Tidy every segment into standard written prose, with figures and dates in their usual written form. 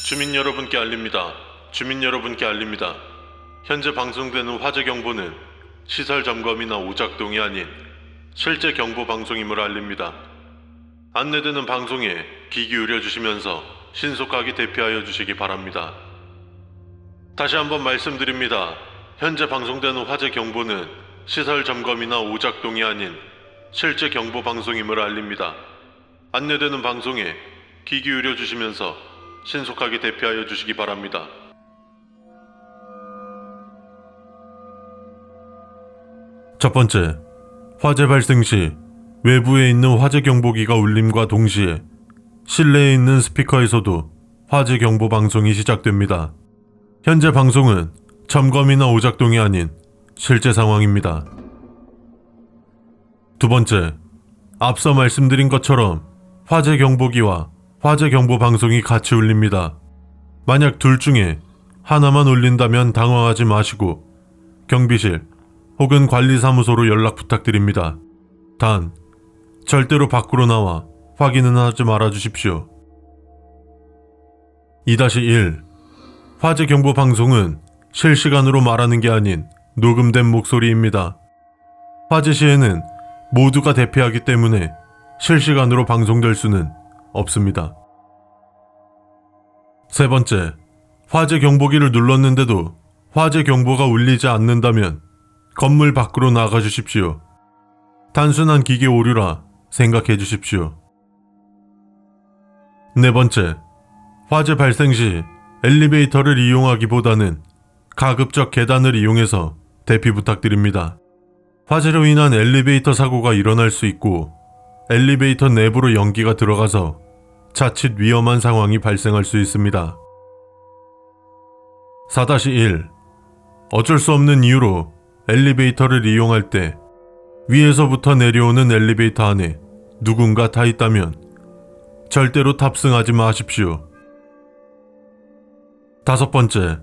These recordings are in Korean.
주민 여러분께 알립니다. 주민 여러분께 알립니다. 현재 방송되는 화재 경보는 시설 점검이나 오작동이 아닌 실제 경보 방송임을 알립니다. 안내되는 방송에 귀 기울여 주시면서 신속하게 대피하여 주시기 바랍니다. 다시 한번 말씀드립니다. 현재 방송되는 화재 경보는 시설 점검이나 오작동이 아닌 실제 경보 방송임을 알립니다. 안내되는 방송에 귀 기울여 주시면서 신속하게 대피하여 주시기 바랍니다. 첫 번째, 화재 발생 시 외부에 있는 화재 경보기가 울림과 동시에 실내에 있는 스피커에서도 화재 경보 방송이 시작됩니다. 현재 방송은 점검이나 오작동이 아닌 실제 상황입니다. 두 번째, 앞서 말씀드린 것처럼 화재 경보기와 화재 경보 방송이 같이 울립니다. 만약 둘 중에 하나만 울린다면 당황하지 마시고 경비실 혹은 관리사무소로 연락 부탁드립니다. 단, 절대로 밖으로 나와 확인은 하지 말아 주십시오. 2-1. 화재 경보 방송은 실시간으로 말하는 게 아닌 녹음된 목소리입니다. 화재 시에는 모두가 대피하기 때문에 실시간으로 방송될 수는 없습니다. 세 번째, 화재 경보기를 눌렀는데도 화재 경보가 울리지 않는다면 건물 밖으로 나가 주십시오. 단순한 기계 오류라 생각해 주십시오. 네 번째, 화재 발생 시 엘리베이터를 이용하기보다는 가급적 계단을 이용해서 대피 부탁드립니다. 화재로 인한 엘리베이터 사고가 일어날 수 있고 엘리베이터 내부로 연기가 들어가서 자칫 위험한 상황이 발생할 수 있습니다. 4-1. 어쩔 수 없는 이유로 엘리베이터를 이용할 때 위에서부터 내려오는 엘리베이터 안에 누군가 타 있다면 절대로 탑승하지 마십시오. 5 번째,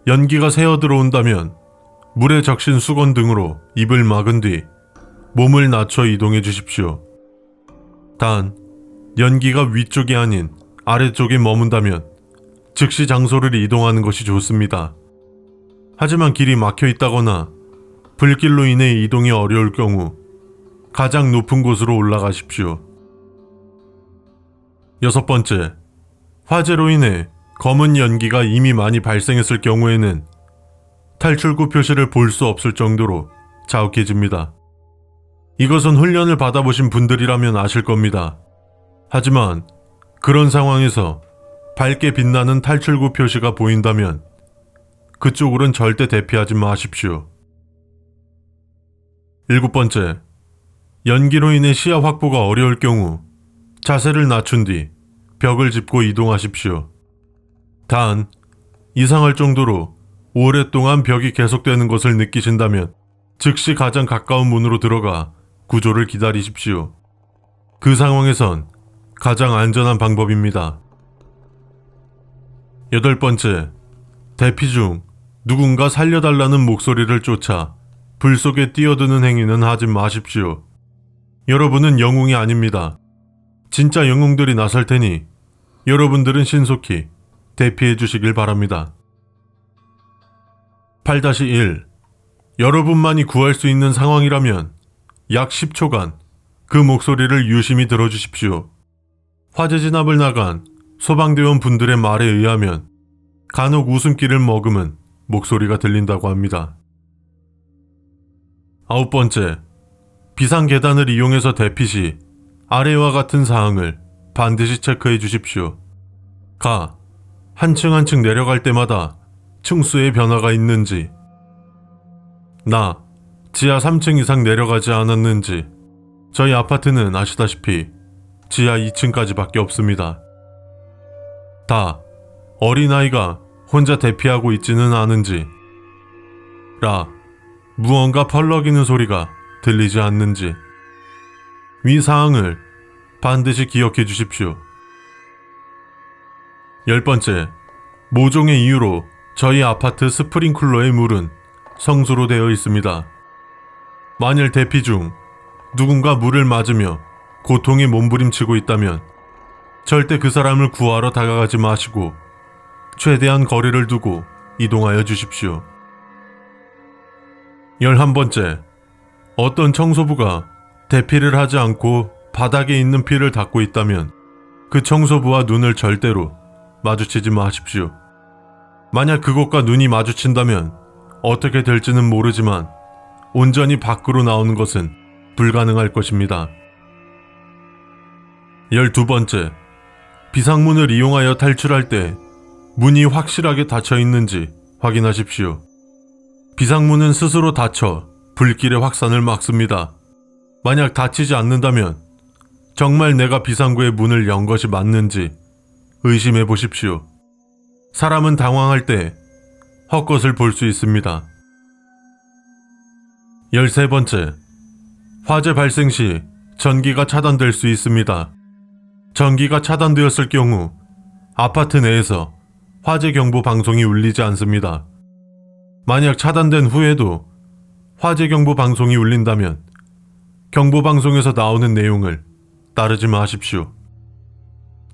연기가 새어 들어온다면 물에 적신 수건 등으로 입을 막은 뒤 몸을 낮춰 이동해 주십시오. 단, 연기가 위쪽이 아닌 아래쪽에 머문다면 즉시 장소를 이동하는 것이 좋습니다. 하지만 길이 막혀 있다거나 불길로 인해 이동이 어려울 경우 가장 높은 곳으로 올라가십시오. 6 번째, 화재로 인해 검은 연기가 이미 많이 발생했을 경우에는 탈출구 표시를 볼 수 없을 정도로 자욱해집니다. 이것은 훈련을 받아보신 분들이라면 아실 겁니다. 하지만 그런 상황에서 밝게 빛나는 탈출구 표시가 보인다면 그쪽으론 절대 대피하지 마십시오. 7 번째, 연기로 인해 시야 확보가 어려울 경우 자세를 낮춘 뒤 벽을 짚고 이동하십시오. 단, 이상할 정도로 오랫동안 벽이 계속되는 것을 느끼신다면 즉시 가장 가까운 문으로 들어가 구조를 기다리십시오. 그 상황에선 가장 안전한 방법입니다. 8 번째, 대피 중 누군가 살려달라는 목소리를 쫓아 불 속에 뛰어드는 행위는 하지 마십시오. 여러분은 영웅이 아닙니다. 진짜 영웅들이 나설 테니 여러분들은 신속히 대피해 주시길 바랍니다. 8-1. 여러분만이 구할 수 있는 상황이라면 약 10초간 그 목소리를 유심히 들어주십시오. 화재 진압을 나간 소방대원 분들의 말에 의하면 간혹 웃음기를 머금은 목소리가 들린다고 합니다. 9 번째, 비상계단을 이용해서 대피 시 아래와 같은 사항을 반드시 체크해 주십시오. 한 층 한 층 내려갈 때마다 층수의 변화가 있는지, 지하 3층 이상 내려가지 않았는지. 저희 아파트는 아시다시피 지하 2층까지 밖에 없습니다. 어린아이가 혼자 대피하고 있지는 않은지, 무언가 펄럭이는 소리가 들리지 않는지. 위 사항을 반드시 기억해 주십시오. 10 번째, 모종의 이유로 저희 아파트 스프링클러의 물은 성수로 되어 있습니다. 만일 대피 중 누군가 물을 맞으며 고통에 몸부림치고 있다면 절대 그 사람을 구하러 다가가지 마시고 최대한 거리를 두고 이동하여 주십시오. 11번째, 어떤 청소부가 대피를 하지 않고 바닥에 있는 피를 닦고 있다면 그 청소부와 눈을 절대로 마주치지 마십시오. 만약 그것과 눈이 마주친다면 어떻게 될지는 모르지만 온전히 밖으로 나오는 것은 불가능할 것입니다. 12번째, 비상문을 이용하여 탈출할 때 문이 확실하게 닫혀 있는지 확인하십시오. 비상문은 스스로 닫혀 불길의 확산을 막습니다. 만약 닫히지 않는다면 정말 내가 비상구의 문을 연 것이 맞는지 의심해 보십시오. 사람은 당황할 때 헛것을 볼 수 있습니다. 13번째, 화재 발생 시 전기가 차단될 수 있습니다. 전기가 차단되었을 경우 아파트 내에서 화재 경보 방송이 울리지 않습니다. 만약 차단된 후에도 화재 경보 방송이 울린다면 경보 방송에서 나오는 내용을 따르지 마십시오.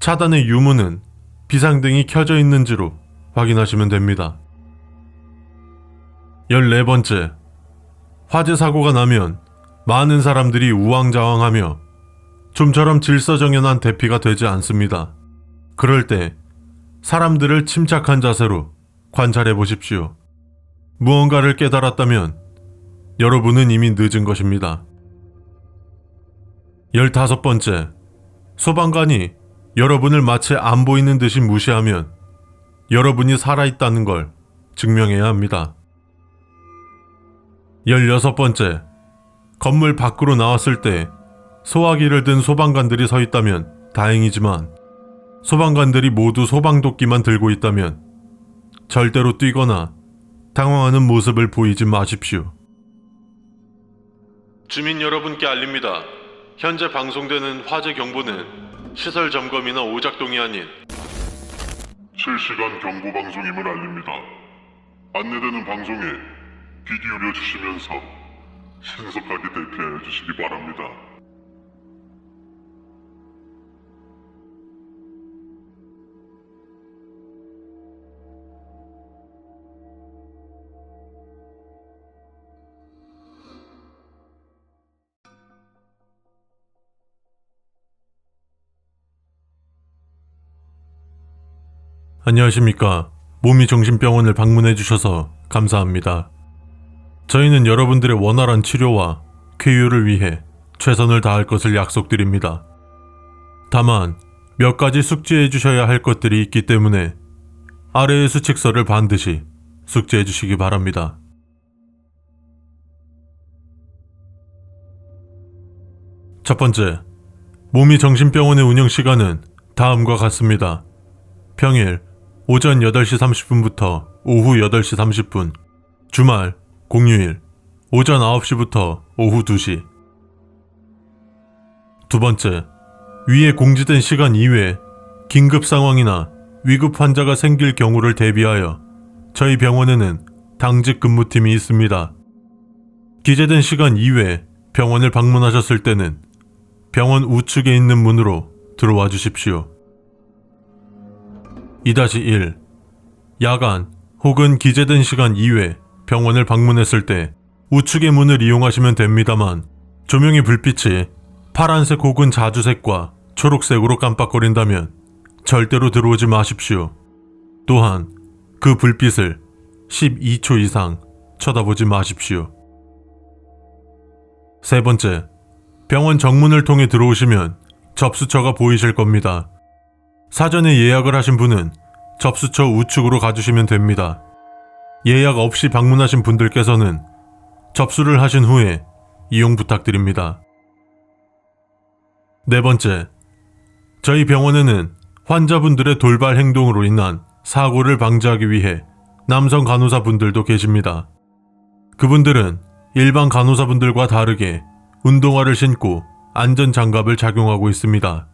차단의 유무는 비상등이 켜져 있는지로 확인하시면 됩니다. 14번째, 화재 사고가 나면 많은 사람들이 우왕좌왕하며 좀처럼 질서정연한 대피가 되지 않습니다. 그럴 때 사람들을 침착한 자세로 관찰해 보십시오. 무언가를 깨달았다면 여러분은 이미 늦은 것입니다. 15번째, 소방관이 여러분을 마치 안 보이는 듯이 무시하면 여러분이 살아있다는 걸 증명해야 합니다. 16번째, 건물 밖으로 나왔을 때 소화기를 든 소방관들이 서 있다면 다행이지만 소방관들이 모두 소방도끼만 들고 있다면 절대로 뛰거나 당황하는 모습을 보이지 마십시오. 주민 여러분께 알립니다. 현재 방송되는 화재 경보는 시설 점검이나 오작동이 아닌 실시간 경보 방송임을 알립니다. 안내되는 방송에 귀 기울여 주시면서 신속하게 대피하여 주시기 바랍니다. 안녕하십니까. 몸이정신병원을 방문해 주셔서 감사합니다. 저희는 여러분들의 원활한 치료와 쾌유를 위해 최선을 다할 것을 약속드립니다. 다만 몇 가지 숙지해 주셔야 할 것들이 있기 때문에 아래의 수칙서를 반드시 숙지해 주시기 바랍니다. 첫 번째, 몸이정신병원의 운영 시간은 다음과 같습니다. 평일 오전 8시 30분부터 오후 8시 30분, 주말, 공휴일, 오전 9시부터 오후 2시. 두 번째, 위에 공지된 시간 이외에 긴급 상황이나 위급 환자가 생길 경우를 대비하여 저희 병원에는 당직 근무팀이 있습니다. 기재된 시간 이외에 병원을 방문하셨을 때는 병원 우측에 있는 문으로 들어와 주십시오. 2-1. 야간 혹은 기재된 시간 이외 병원을 방문했을 때 우측의 문을 이용하시면 됩니다만 조명의 불빛이 파란색 혹은 자주색과 초록색으로 깜빡거린다면 절대로 들어오지 마십시오. 또한 그 불빛을 12초 이상 쳐다보지 마십시오. 세 번째, 병원 정문을 통해 들어오시면 접수처가 보이실 겁니다. 사전에 예약을 하신 분은 접수처 우측으로 가주시면 됩니다. 예약 없이 방문하신 분들께서는 접수를 하신 후에 이용 부탁드립니다. 네 번째, 저희 병원에는 환자분들의 돌발 행동으로 인한 사고를 방지하기 위해 남성 간호사분들도 계십니다. 그분들은 일반 간호사분들과 다르게 운동화를 신고 안전장갑을 착용하고 있습니다.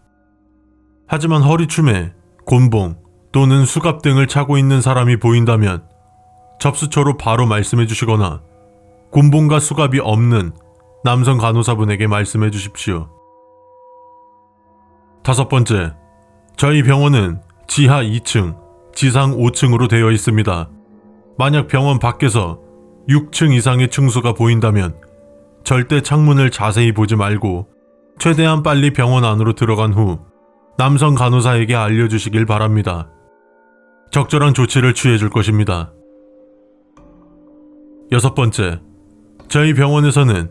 하지만 허리춤에 곤봉 또는 수갑 등을 차고 있는 사람이 보인다면 접수처로 바로 말씀해 주시거나 곤봉과 수갑이 없는 남성 간호사분에게 말씀해 주십시오. 다섯 번째, 저희 병원은 지하 2층, 지상 5층으로 되어 있습니다. 만약 병원 밖에서 6층 이상의 층수가 보인다면 절대 창문을 자세히 보지 말고 최대한 빨리 병원 안으로 들어간 후 남성 간호사에게 알려주시길 바랍니다. 적절한 조치를 취해줄 것입니다. 6번째, 저희 병원에서는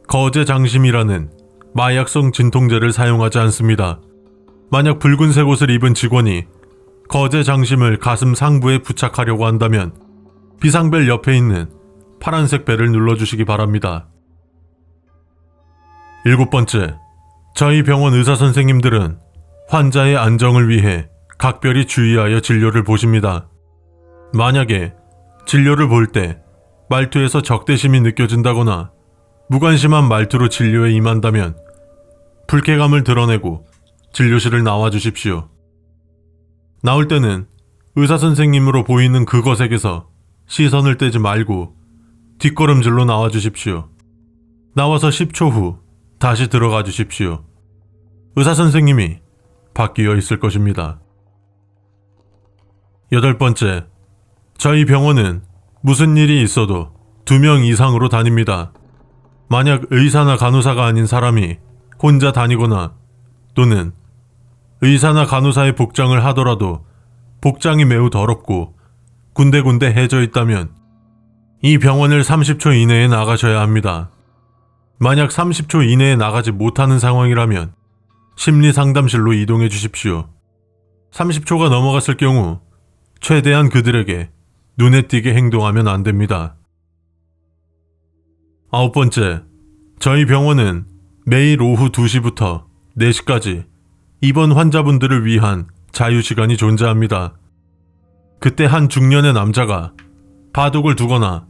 거제 장심이라는 마약성 진통제를 사용하지 않습니다. 만약 붉은색 옷을 입은 직원이 거제 장심을 가슴 상부에 부착하려고 한다면 비상벨 옆에 있는 파란색 벨을 눌러주시기 바랍니다. 7번째, 저희 병원 의사 선생님들은 환자의 안정을 위해 각별히 주의하여 진료를 보십니다. 만약에 진료를 볼 때 말투에서 적대심이 느껴진다거나 무관심한 말투로 진료에 임한다면 불쾌감을 드러내고 진료실을 나와 주십시오. 나올 때는 의사 선생님으로 보이는 그것에게서 시선을 떼지 말고 뒷걸음질로 나와 주십시오. 나와서 10초 후 다시 들어가 주십시오. 의사 선생님이 바뀌어 있을 것입니다. 8번째, 저희 병원은 무슨 일이 있어도 2명 이상으로 다닙니다. 만약 의사나 간호사가 아닌 사람이 혼자 다니거나 또는 의사나 간호사의 복장을 하더라도 복장이 매우 더럽고 군데군데 해져 있다면 이 병원을 30초 이내에 나가셔야 합니다. 만약 30초 이내에 나가지 못하는 상황이라면 심리상담실로 이동해 주십시오. 30초가 넘어갔을 경우 최대한 그들에게 눈에 띄게 행동하면 안 됩니다. 9번째, 저희 병원은 매일 오후 2시부터 4시까지 입원 환자분들을 위한 자유시간이 존재합니다. 그때 한 중년의 남자가 바둑을 두거나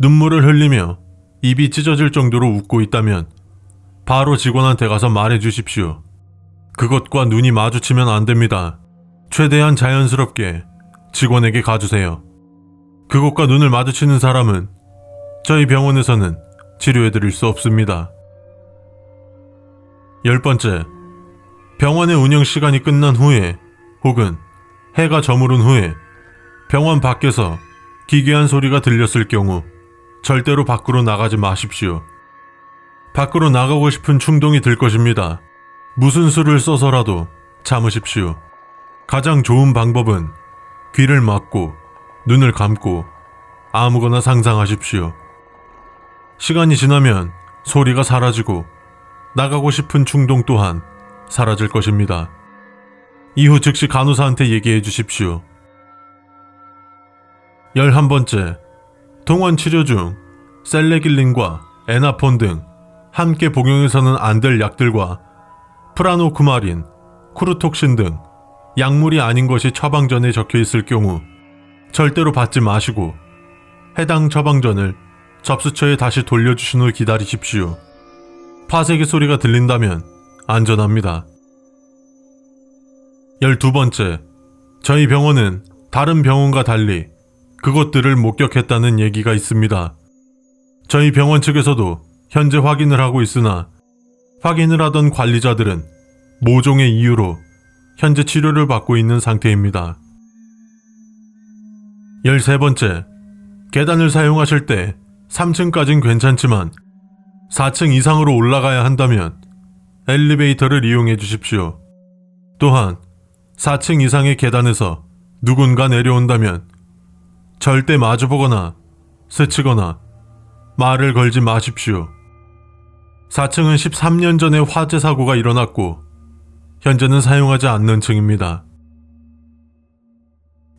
눈물을 흘리며 입이 찢어질 정도로 웃고 있다면 바로 직원한테 가서 말해 주십시오. 그것과 눈이 마주치면 안 됩니다. 최대한 자연스럽게 직원에게 가주세요. 그것과 눈을 마주치는 사람은 저희 병원에서는 치료해드릴 수 없습니다. 10번째, 병원의 운영 시간이 끝난 후에 혹은 해가 저무른 후에 병원 밖에서 기괴한 소리가 들렸을 경우 절대로 밖으로 나가지 마십시오. 밖으로 나가고 싶은 충동이 들 것입니다. 무슨 수를 써서라도 참으십시오. 가장 좋은 방법은 귀를 막고 눈을 감고 아무거나 상상하십시오. 시간이 지나면 소리가 사라지고 나가고 싶은 충동 또한 사라질 것입니다. 이후 즉시 간호사한테 얘기해 주십시오. 11번째, 동원 치료 중 셀레길린과 에나폰 등 함께 복용해서는 안 될 약들과 프라노쿠마린, 쿠르톡신 등 약물이 아닌 것이 처방전에 적혀 있을 경우 절대로 받지 마시고 해당 처방전을 접수처에 다시 돌려주신 후 기다리십시오. 파쇄기 소리가 들린다면 안전합니다. 12번째, 저희 병원은 다른 병원과 달리 그것들을 목격했다는 얘기가 있습니다. 저희 병원 측에서도 현재 확인을 하고 있으나 확인을 하던 관리자들은 모종의 이유로 현재 치료를 받고 있는 상태입니다. 13번째, 계단을 사용하실 때 3층까진 괜찮지만 4층 이상으로 올라가야 한다면 엘리베이터를 이용해 주십시오. 또한 4층 이상의 계단에서 누군가 내려온다면 절대 마주보거나 스치거나 말을 걸지 마십시오. 4층은 13년 전에 화재 사고가 일어났고 현재는 사용하지 않는 층입니다.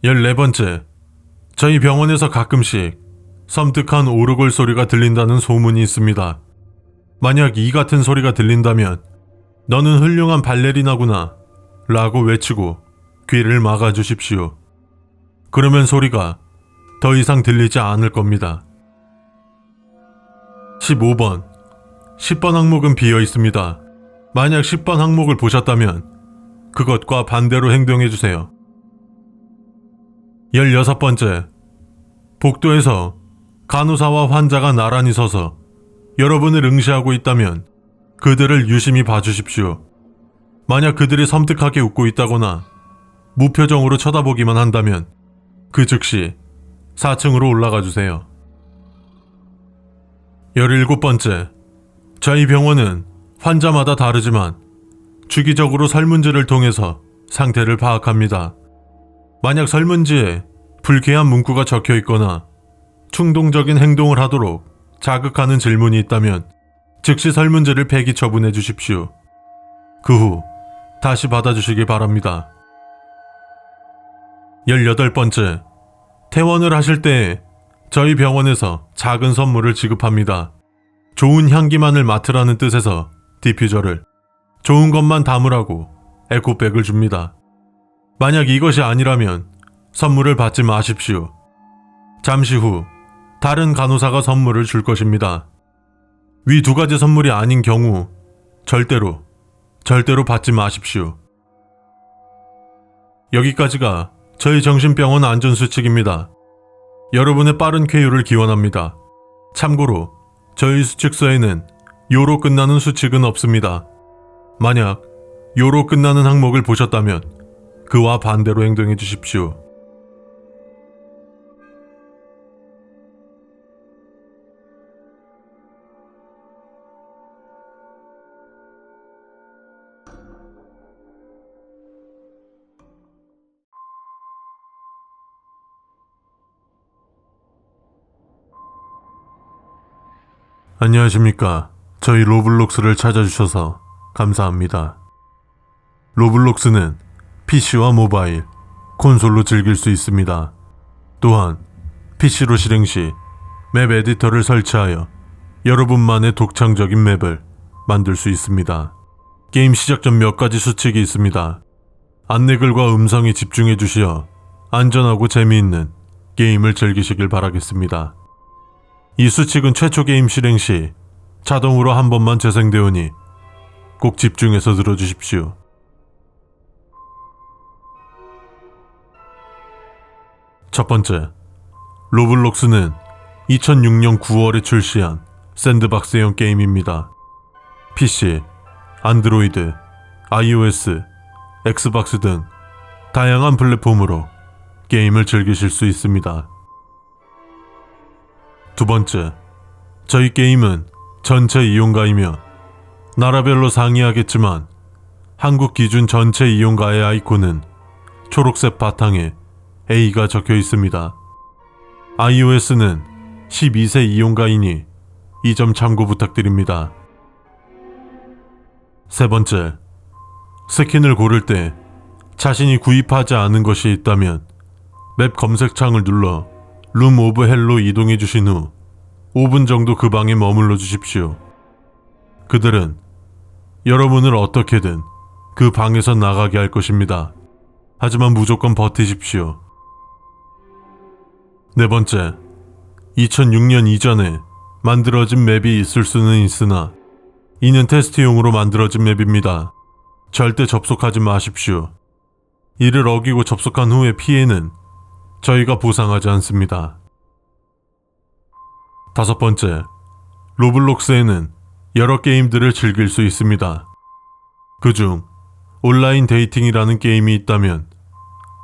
14번째, 저희 병원에서 가끔씩 섬뜩한 오르골 소리가 들린다는 소문이 있습니다. 만약 이 같은 소리가 들린다면 너는 훌륭한 발레리나구나 라고 외치고 귀를 막아주십시오. 그러면 소리가 더 이상 들리지 않을 겁니다. 15번, 10번 항목은 비어 있습니다. 만약 10번 항목을 보셨다면 그것과 반대로 행동해주세요. 16번째, 복도에서 간호사와 환자가 나란히 서서 여러분을 응시하고 있다면 그들을 유심히 봐주십시오. 만약 그들이 섬뜩하게 웃고 있다거나 무표정으로 쳐다보기만 한다면 그 즉시 4층으로 올라가 주세요. 17번째, 저희 병원은 환자마다 다르지만 주기적으로 설문지를 통해서 상태를 파악합니다. 만약 설문지에 불쾌한 문구가 적혀 있거나 충동적인 행동을 하도록 자극하는 질문이 있다면 즉시 설문지를 폐기 처분해 주십시오. 그 후 다시 받아주시기 바랍니다. 18번째, 퇴원을 하실 때 저희 병원에서 작은 선물을 지급합니다. 좋은 향기만을 맡으라는 뜻에서 디퓨저를, 좋은 것만 담으라고 에코백을 줍니다. 만약 이것이 아니라면 선물을 받지 마십시오. 잠시 후 다른 간호사가 선물을 줄 것입니다. 위 2가지 선물이 아닌 경우 절대로 받지 마십시오. 여기까지가 저희 정신병원 안전수칙입니다. 여러분의 빠른 쾌유를 기원합니다. 참고로 저희 수칙서에는 요로 끝나는 수칙은 없습니다. 만약 요로 끝나는 항목을 보셨다면 그와 반대로 행동해 주십시오. 안녕하십니까. 저희 로블록스를 찾아주셔서 감사합니다. 로블록스는 PC와 모바일, 콘솔로 즐길 수 있습니다. 또한 PC로 실행 시 맵 에디터를 설치하여 여러분만의 독창적인 맵을 만들 수 있습니다. 게임 시작 전 몇 가지 수칙이 있습니다. 안내글과 음성에 집중해 주시어 안전하고 재미있는 게임을 즐기시길 바라겠습니다. 이 수칙은 최초 게임 실행 시 자동으로 한 번만 재생되오니 꼭 집중해서 들어주십시오. 첫 번째, 로블록스는 2006년 9월에 출시한 샌드박스형 게임입니다. PC, 안드로이드, iOS, 엑스박스 등 다양한 플랫폼으로 게임을 즐기실 수 있습니다. 두 번째, 저희 게임은 전체 이용가이며 나라별로 상이하겠지만 한국 기준 전체 이용가의 아이콘은 초록색 바탕에 A가 적혀 있습니다. iOS는 12세 이용가이니 이 점 참고 부탁드립니다. 세 번째, 스킨을 고를 때 자신이 구입하지 않은 것이 있다면 맵 검색창을 눌러 룸 오브 헬로 이동해 주신 후 5분 정도 그 방에 머물러 주십시오. 그들은 여러분을 어떻게든 그 방에서 나가게 할 것입니다. 하지만 무조건 버티십시오. 네 번째, 2006년 이전에 만들어진 맵이 있을 수는 있으나 이는 테스트용으로 만들어진 맵입니다. 절대 접속하지 마십시오. 이를 어기고 접속한 후의 피해는 저희가 보상하지 않습니다. 다섯 번째, 로블록스에는 여러 게임들을 즐길 수 있습니다. 그중 온라인 데이팅이라는 게임이 있다면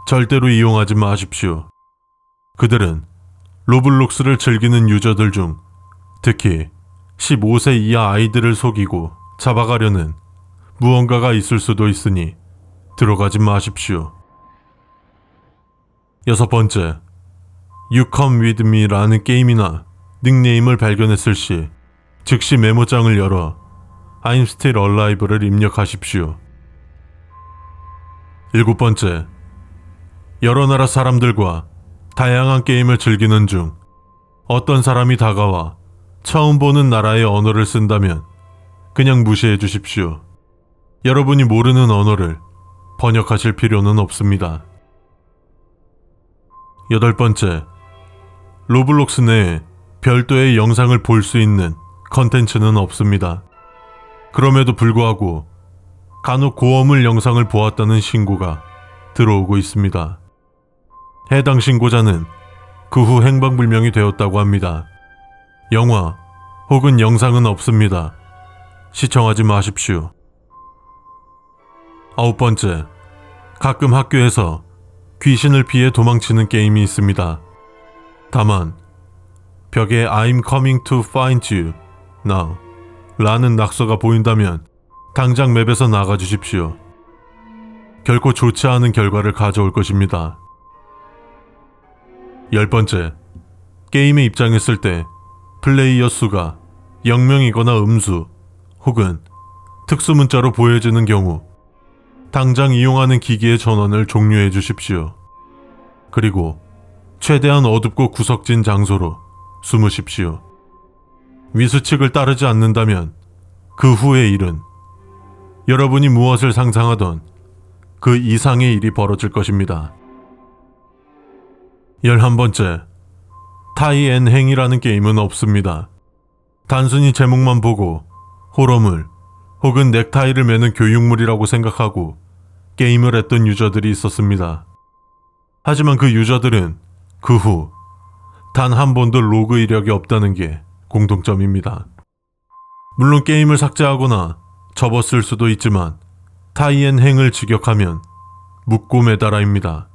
절대로 이용하지 마십시오. 그들은 로블록스를 즐기는 유저들 중 특히 15세 이하 아이들을 속이고 잡아가려는 무언가가 있을 수도 있으니 들어가지 마십시오. 여섯 번째, You Come With Me라는 게임이나 닉네임을 발견했을 시 즉시 메모장을 열어 I'm Still Alive를 입력하십시오. 일곱 번째, 여러 나라 사람들과 다양한 게임을 즐기는 중 어떤 사람이 다가와 처음 보는 나라의 언어를 쓴다면 그냥 무시해 주십시오. 여러분이 모르는 언어를 번역하실 필요는 없습니다. 여덟 번째, 로블록스 내에 별도의 영상을 볼 수 있는 컨텐츠는 없습니다. 그럼에도 불구하고 간혹 고어물 영상을 보았다는 신고가 들어오고 있습니다. 해당 신고자는 그 후 행방불명이 되었다고 합니다. 영화 혹은 영상은 없습니다. 시청하지 마십시오. 아홉 번째, 가끔 학교에서 귀신을 피해 도망치는 게임이 있습니다. 다만 벽에 I'm coming to find you now 라는 낙서가 보인다면 당장 맵에서 나가 주십시오. 결코 좋지 않은 결과를 가져올 것입니다. 10번째, 게임에 입장했을 때 플레이어 수가 0명이거나 음수 혹은 특수 문자로 보여지는 경우 당장 이용하는 기기의 전원을 종료해 주십시오. 그리고 최대한 어둡고 구석진 장소로 숨으십시오. 위수칙을 따르지 않는다면 그 후의 일은 여러분이 무엇을 상상하던 그 이상의 일이 벌어질 것입니다. 11번째, 타이 앤 행이라는 게임은 없습니다. 단순히 제목만 보고 호러물 혹은 넥타이를 매는 교육물이라고 생각하고 게임을 했던 유저들이 있었습니다. 하지만 그 유저들은 그 후 단 한 번도 로그 이력이 없다는 게 공통점입니다. 물론 게임을 삭제하거나 접었을 수도 있지만 타이 앤 행을 직역하면 묻고 매달아입니다.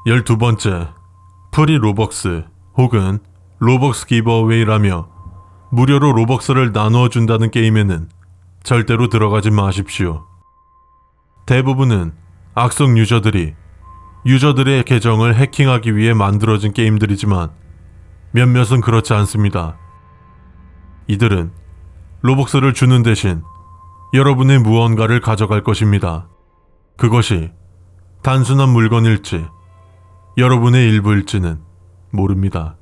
12번째, 프리 로벅스 혹은 로벅스 기버웨이라며 무료로 로벅스를 나누어 준다는 게임에는 절대로 들어가지 마십시오. 대부분은 악성 유저들이 유저들의 계정을 해킹하기 위해 만들어진 게임들이지만 몇몇은 그렇지 않습니다. 이들은 로벅스를 주는 대신 여러분의 무언가를 가져갈 것입니다. 그것이 단순한 물건일지 여러분의 일부일지는 모릅니다.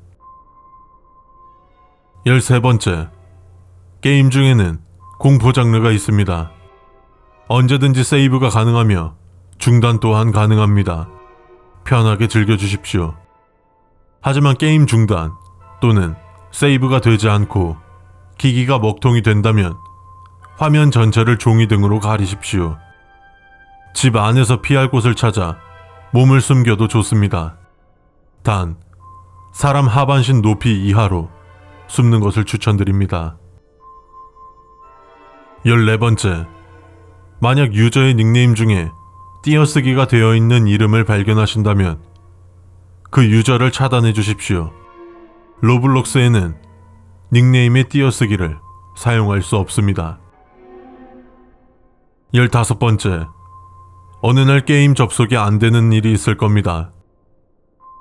13번째, 게임 중에는 공포 장르가 있습니다. 언제든지 세이브가 가능하며 중단 또한 가능합니다. 편하게 즐겨주십시오. 하지만 게임 중단 또는 세이브가 되지 않고 기기가 먹통이 된다면 화면 전체를 종이 등으로 가리십시오. 집 안에서 피할 곳을 찾아 몸을 숨겨도 좋습니다. 단, 사람 하반신 높이 이하로 숨는 것을 추천드립니다. 14번째, 만약 유저의 닉네임 중에 띄어쓰기가 되어 있는 이름을 발견하신다면 그 유저를 차단해 주십시오. 로블록스에는 닉네임의 띄어쓰기를 사용할 수 없습니다. 15번째, 어느 날 게임 접속이 안 되는 일이 있을 겁니다.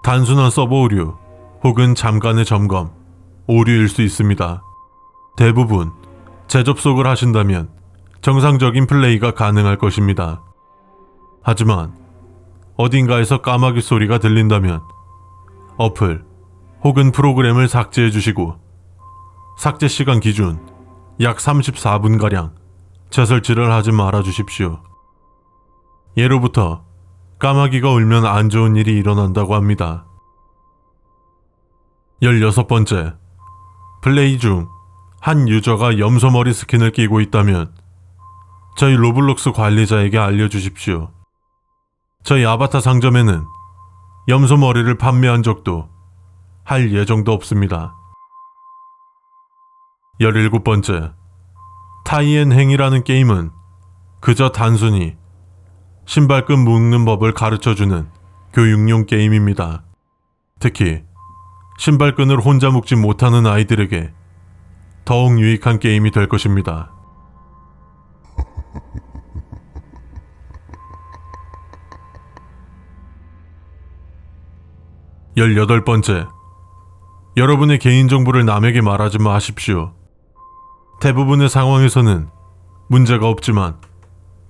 단순한 서버 오류 혹은 잠깐의 점검, 오류일 수 있습니다. 대부분 재접속을 하신다면 정상적인 플레이가 가능할 것입니다. 하지만 어딘가에서 까마귀 소리가 들린다면 어플 혹은 프로그램을 삭제해 주시고 삭제 시간 기준 약 34분가량 재설치를 하지 말아 주십시오. 예로부터 까마귀가 울면 안 좋은 일이 일어난다고 합니다. 16번째, 플레이 중 한 유저가 염소머리 스킨을 끼고 있다면 저희 로블록스 관리자에게 알려주십시오. 저희 아바타 상점에는 염소머리를 판매한 적도 할 예정도 없습니다. 17번째, 타이앤 행이라는 게임은 그저 단순히 신발끈 묶는 법을 가르쳐주는 교육용 게임입니다. 특히 신발끈을 혼자 묶지 못하는 아이들에게 더욱 유익한 게임이 될 것입니다. 18번째, 여러분의 개인정보를 남에게 말하지 마십시오. 대부분의 상황에서는 문제가 없지만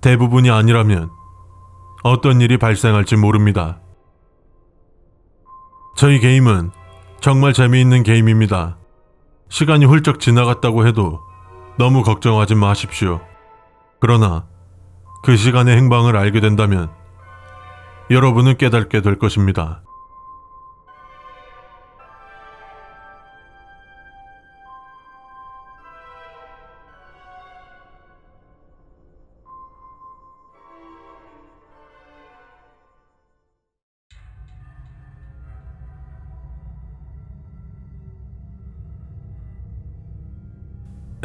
대부분이 아니라면 어떤 일이 발생할지 모릅니다. 저희 게임은 정말 재미있는 게임입니다. 시간이 훌쩍 지나갔다고 해도 너무 걱정하지 마십시오. 그러나 그 시간의 행방을 알게 된다면 여러분은 깨닫게 될 것입니다.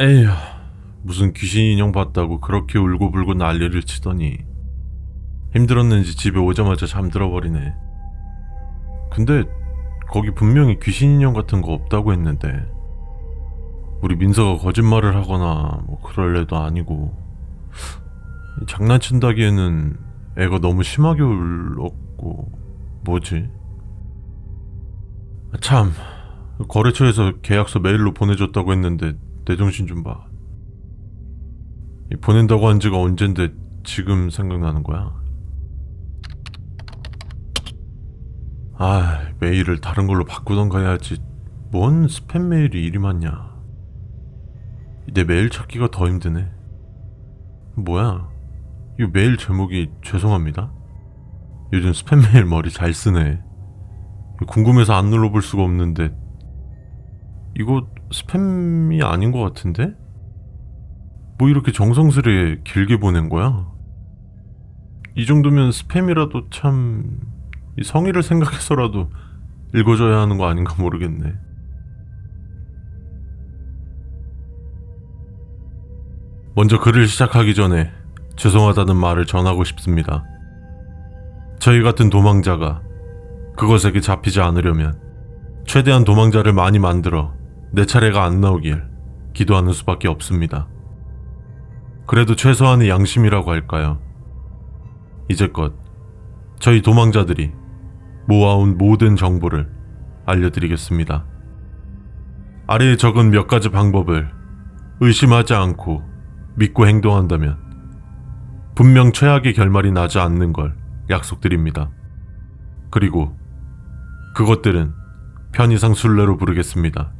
에휴, 무슨 귀신 인형 봤다고 그렇게 울고불고 난리를 치더니 힘들었는지 집에 오자마자 잠들어 버리네. 근데 거기 분명히 귀신 인형 같은 거 없다고 했는데 우리 민서가 거짓말을 하거나 뭐 그럴 애도 아니고 장난친다기에는 애가 너무 심하게 울었고 뭐지? 참, 거래처에서 계약서 메일로 보내줬다고 했는데 내 정신 좀 봐. 보낸다고 한 지가 언젠데 지금 생각나는 거야? 아, 메일을 다른 걸로 바꾸던가 해야지. 뭔 스팸 메일이 이리 많냐. 내 메일 찾기가 더 힘드네. 뭐야? 이 메일 제목이 죄송합니다. 요즘 스팸 메일 머리 잘 쓰네. 궁금해서 안 눌러볼 수가 없는데 이거 스팸이 아닌 것 같은데? 뭐 이렇게 정성스레 길게 보낸 거야? 이 정도면 스팸이라도 참 이 성의를 생각해서라도 읽어줘야 하는 거 아닌가 모르겠네. 먼저 글을 시작하기 전에 죄송하다는 말을 전하고 싶습니다. 저희 같은 도망자가 그것에게 잡히지 않으려면 최대한 도망자를 많이 만들어 내 차례가 안 나오길 기도하는 수밖에 없습니다. 그래도 최소한의 양심이라고 할까요? 이제껏 저희 도망자들이 모아온 모든 정보를 알려드리겠습니다. 아래에 적은 몇 가지 방법을 의심하지 않고 믿고 행동한다면 분명 최악의 결말이 나지 않는 걸 약속드립니다. 그리고 그것들은 편의상 순례로 부르겠습니다.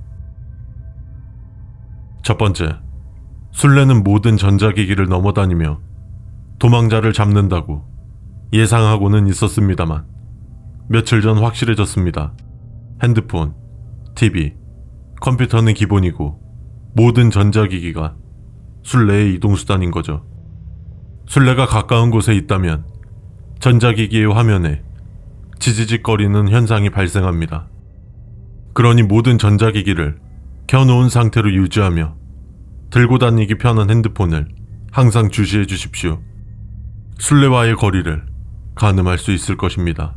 첫 번째, 순례는 모든 전자기기를 넘어다니며 도망자를 잡는다고 예상하고는 있었습니다만 며칠 전 확실해졌습니다. 핸드폰, TV, 컴퓨터는 기본이고 모든 전자기기가 순례의 이동수단인 거죠. 순례가 가까운 곳에 있다면 전자기기의 화면에 지지직거리는 현상이 발생합니다. 그러니 모든 전자기기를 켜놓은 상태로 유지하며 들고 다니기 편한 핸드폰을 항상 주시해 주십시오. 순례와의 거리를 가늠할 수 있을 것입니다.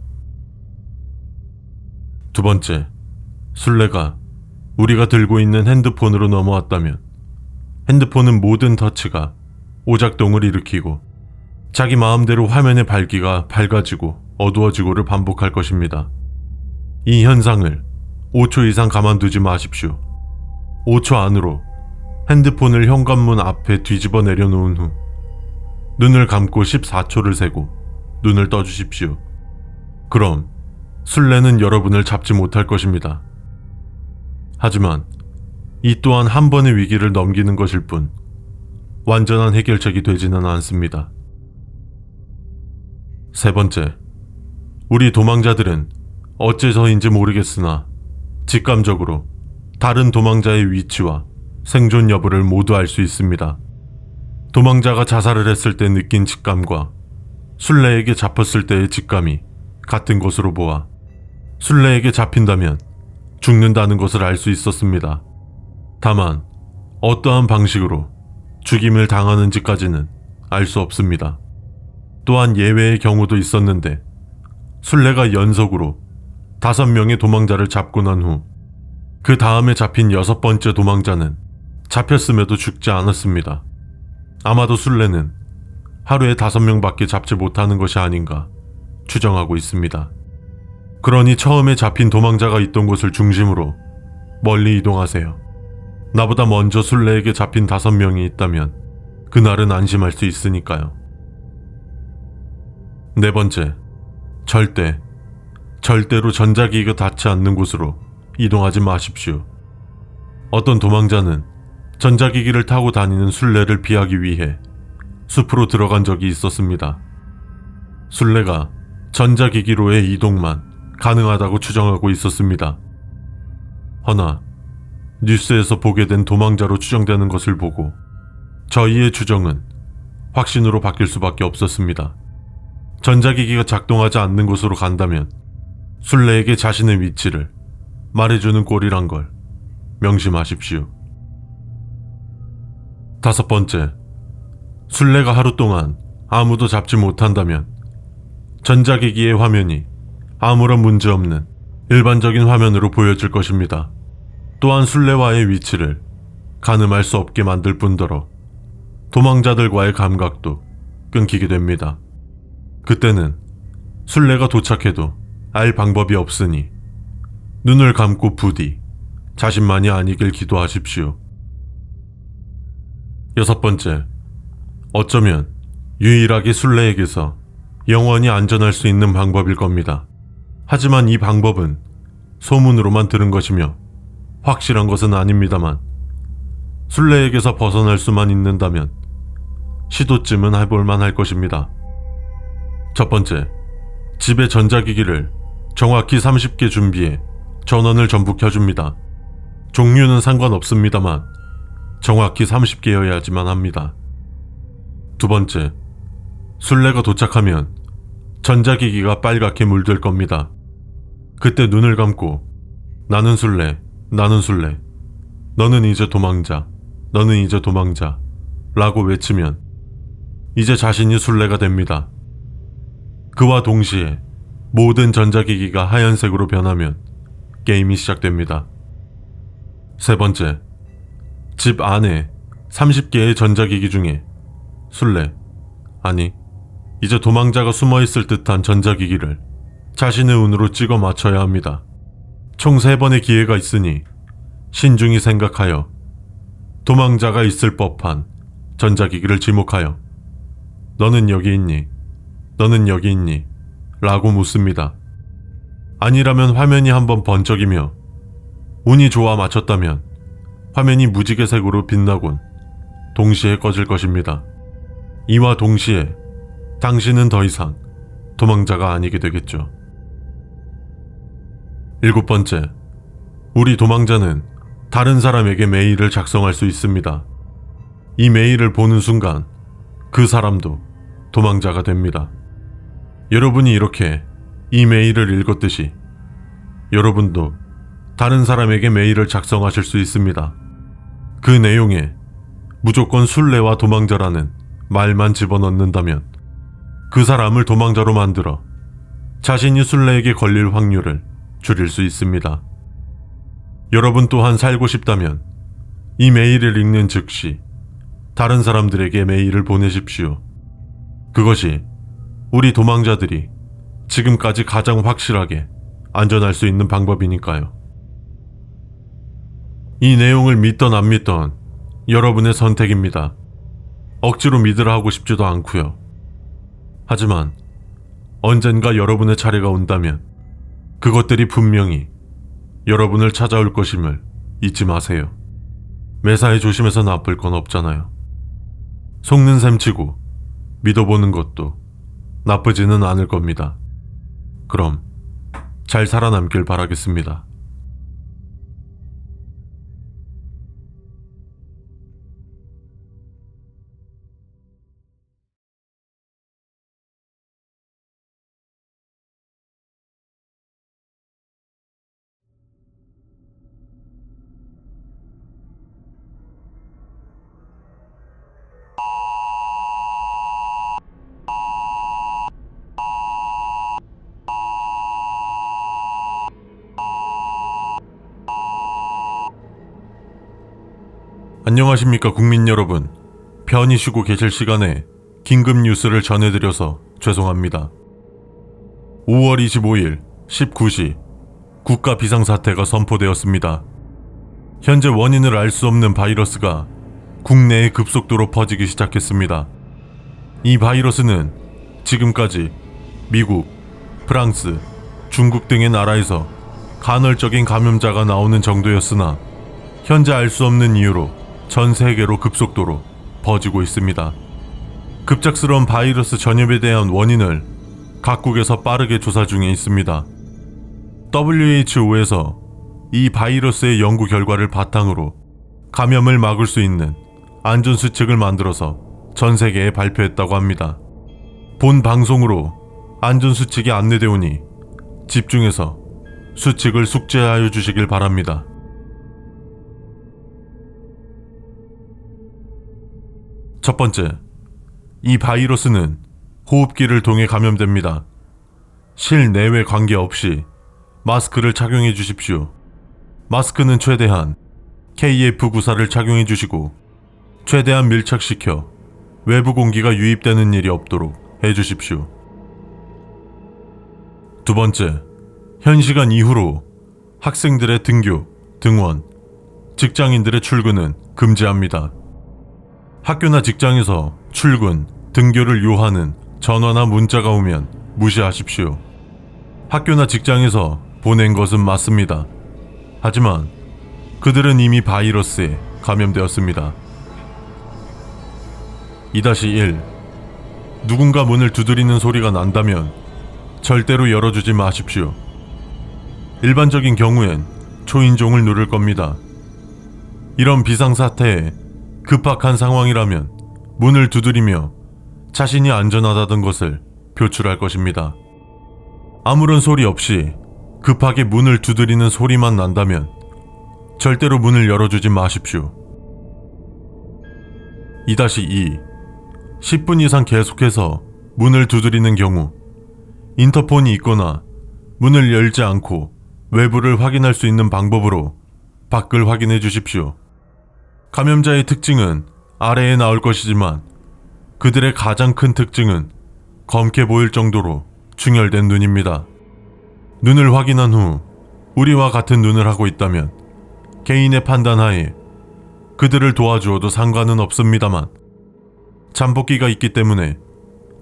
두 번째, 순례가 우리가 들고 있는 핸드폰으로 넘어왔다면 핸드폰은 모든 터치가 오작동을 일으키고 자기 마음대로 화면의 밝기가 밝아지고 어두워지고를 반복할 것입니다. 이 현상을 5초 이상 가만두지 마십시오. 5초 안으로 핸드폰을 현관문 앞에 뒤집어 내려놓은 후 눈을 감고 14초를 세고 눈을 떠주십시오. 그럼 순례는 여러분을 잡지 못할 것입니다. 하지만 이 또한 한 번의 위기를 넘기는 것일 뿐 완전한 해결책이 되지는 않습니다. 세 번째, 우리 도망자들은 어째서인지 모르겠으나 직감적으로 다른 도망자의 위치와 생존 여부를 모두 알 수 있습니다. 도망자가 자살을 했을 때 느낀 직감과 순례에게 잡혔을 때의 직감이 같은 것으로 보아 순례에게 잡힌다면 죽는다는 것을 알 수 있었습니다. 다만 어떠한 방식으로 죽임을 당하는지까지는 알 수 없습니다. 또한 예외의 경우도 있었는데 순례가 연속으로 5명의 도망자를 잡고 난 후 그 다음에 잡힌 6번째 도망자는 잡혔음에도 죽지 않았습니다. 아마도 순례는 하루에 5명밖에 잡지 못하는 것이 아닌가 추정하고 있습니다. 그러니 처음에 잡힌 도망자가 있던 곳을 중심으로 멀리 이동하세요. 나보다 먼저 순례에게 잡힌 5명이 있다면 그날은 안심할 수 있으니까요. 네 번째, 절대로 전자기기가 닿지 않는 곳으로 이동하지 마십시오. 어떤 도망자는 전자기기를 타고 다니는 순례를 피하기 위해 숲으로 들어간 적이 있었습니다. 순례가 전자기기로의 이동만 가능하다고 추정하고 있었습니다. 허나 뉴스에서 보게 된 도망자로 추정되는 것을 보고 저희의 추정은 확신으로 바뀔 수밖에 없었습니다. 전자기기가 작동하지 않는 곳으로 간다면 순례에게 자신의 위치를 말해주는 꼴이란 걸 명심하십시오. 5번째, 순례가 하루 동안 아무도 잡지 못한다면 전자기기의 화면이 아무런 문제 없는 일반적인 화면으로 보여질 것입니다. 또한 술래와의 위치를 가늠할 수 없게 만들 뿐더러 도망자들과의 감각도 끊기게 됩니다. 그때는 술래가 도착해도 알 방법이 없으니 눈을 감고 부디 자신만이 아니길 기도하십시오. 6번째, 어쩌면 유일하게 술래에게서 영원히 안전할 수 있는 방법일 겁니다. 하지만 이 방법은 소문으로만 들은 것이며 확실한 것은 아닙니다만 술래에게서 벗어날 수만 있는다면 시도쯤은 해볼만 할 것입니다. 첫 번째, 집에 전자기기를 정확히 30개 준비해 전원을 전부 켜줍니다. 종류는 상관없습니다만 정확히 30개여야지만 합니다. 두 번째, 술래가 도착하면 전자기기가 빨갛게 물들 겁니다. 그때 눈을 감고 나는 술래, 나는 술래, 너는 이제 도망자, 너는 이제 도망자 라고 외치면 이제 자신이 술래가 됩니다. 그와 동시에 모든 전자기기가 하얀색으로 변하면 게임이 시작됩니다. 세 번째, 집 안에 30개의 전자기기 중에 술래, 아니 이제 도망자가 숨어있을 듯한 전자기기를 자신의 운으로 찍어 맞춰야 합니다. 총 3번의 기회가 있으니 신중히 생각하여 도망자가 있을 법한 전자기기를 지목하여 너는 여기 있니? 너는 여기 있니? 라고 묻습니다. 아니라면 화면이 한번 번쩍이며 운이 좋아 맞췄다면 화면이 무지개색으로 빛나곤 동시에 꺼질 것입니다. 이와 동시에 당신은 더 이상 도망자가 아니게 되겠죠. 7번째, 우리 도망자는 다른 사람에게 메일을 작성할 수 있습니다. 이 메일을 보는 순간 그 사람도 도망자가 됩니다. 여러분이 이렇게 이 메일을 읽었듯이 여러분도 다른 사람에게 메일을 작성하실 수 있습니다. 그 내용에 무조건 술래와 도망자라는 말만 집어넣는다면 그 사람을 도망자로 만들어 자신이 술래에게 걸릴 확률을 줄일 수 있습니다. 여러분 또한 살고 싶다면 이 메일을 읽는 즉시 다른 사람들에게 메일을 보내십시오. 그것이 우리 도망자들이 지금까지 가장 확실하게 안전할 수 있는 방법이니까요. 이 내용을 믿던 안 믿던 여러분의 선택입니다. 억지로 믿으라 하고 싶지도 않고요. 하지만 언젠가 여러분의 차례가 온다면 그것들이 분명히 여러분을 찾아올 것임을 잊지 마세요. 매사에 조심해서 나쁠 건 없잖아요. 속는 셈 치고 믿어보는 것도 나쁘지는 않을 겁니다. 그럼 잘 살아남길 바라겠습니다. 안녕하십니까 국민 여러분. 편히 쉬고 계실 시간에 긴급 뉴스를 전해드려서 죄송합니다. 5월 25일 19시 국가 비상사태가 선포되었습니다. 현재 원인을 알 수 없는 바이러스가 국내에 급속도로 퍼지기 시작했습니다. 이 바이러스는 지금까지 미국, 프랑스, 중국 등의 나라에서 간헐적인 감염자가 나오는 정도였으나 현재 알 수 없는 이유로 전 세계로 급속도로 퍼지고 있습니다. 급작스러운 바이러스 전염에 대한 원인을 각국에서 빠르게 조사 중에 있습니다. WHO에서 이 바이러스의 연구 결과를 바탕으로 감염을 막을 수 있는 안전수칙을 만들어서 전 세계에 발표했다고 합니다. 본 방송으로 안전수칙이 안내되오니 집중해서 수칙을 숙지하여 주시길 바랍니다. 첫 번째, 이 바이러스는 호흡기를 통해 감염됩니다. 실내외 관계없이 마스크를 착용해 주십시오. 마스크는 최대한 KF94를 착용해 주시고 최대한 밀착시켜 외부 공기가 유입되는 일이 없도록 해 주십시오. 두 번째, 현 시간 이후로 학생들의 등교, 등원, 직장인들의 출근은 금지합니다. 학교나 직장에서 출근, 등교를 요하는 전화나 문자가 오면 무시하십시오. 학교나 직장에서 보낸 것은 맞습니다. 하지만 그들은 이미 바이러스에 감염되었습니다. 2-1. 누군가 문을 두드리는 소리가 난다면 절대로 열어주지 마십시오. 일반적인 경우엔 초인종을 누를 겁니다. 이런 비상사태에 급박한 상황이라면 문을 두드리며 자신이 안전하다던 것을 표출할 것입니다. 아무런 소리 없이 급하게 문을 두드리는 소리만 난다면 절대로 문을 열어주지 마십시오. 2-2. 10분 이상 계속해서 문을 두드리는 경우 인터폰이 있거나 문을 열지 않고 외부를 확인할 수 있는 방법으로 밖을 확인해 주십시오. 감염자의 특징은 아래에 나올 것이지만 그들의 가장 큰 특징은 검게 보일 정도로 충혈된 눈입니다. 눈을 확인한 후 우리와 같은 눈을 하고 있다면 개인의 판단하에 그들을 도와주어도 상관은 없습니다만 잠복기가 있기 때문에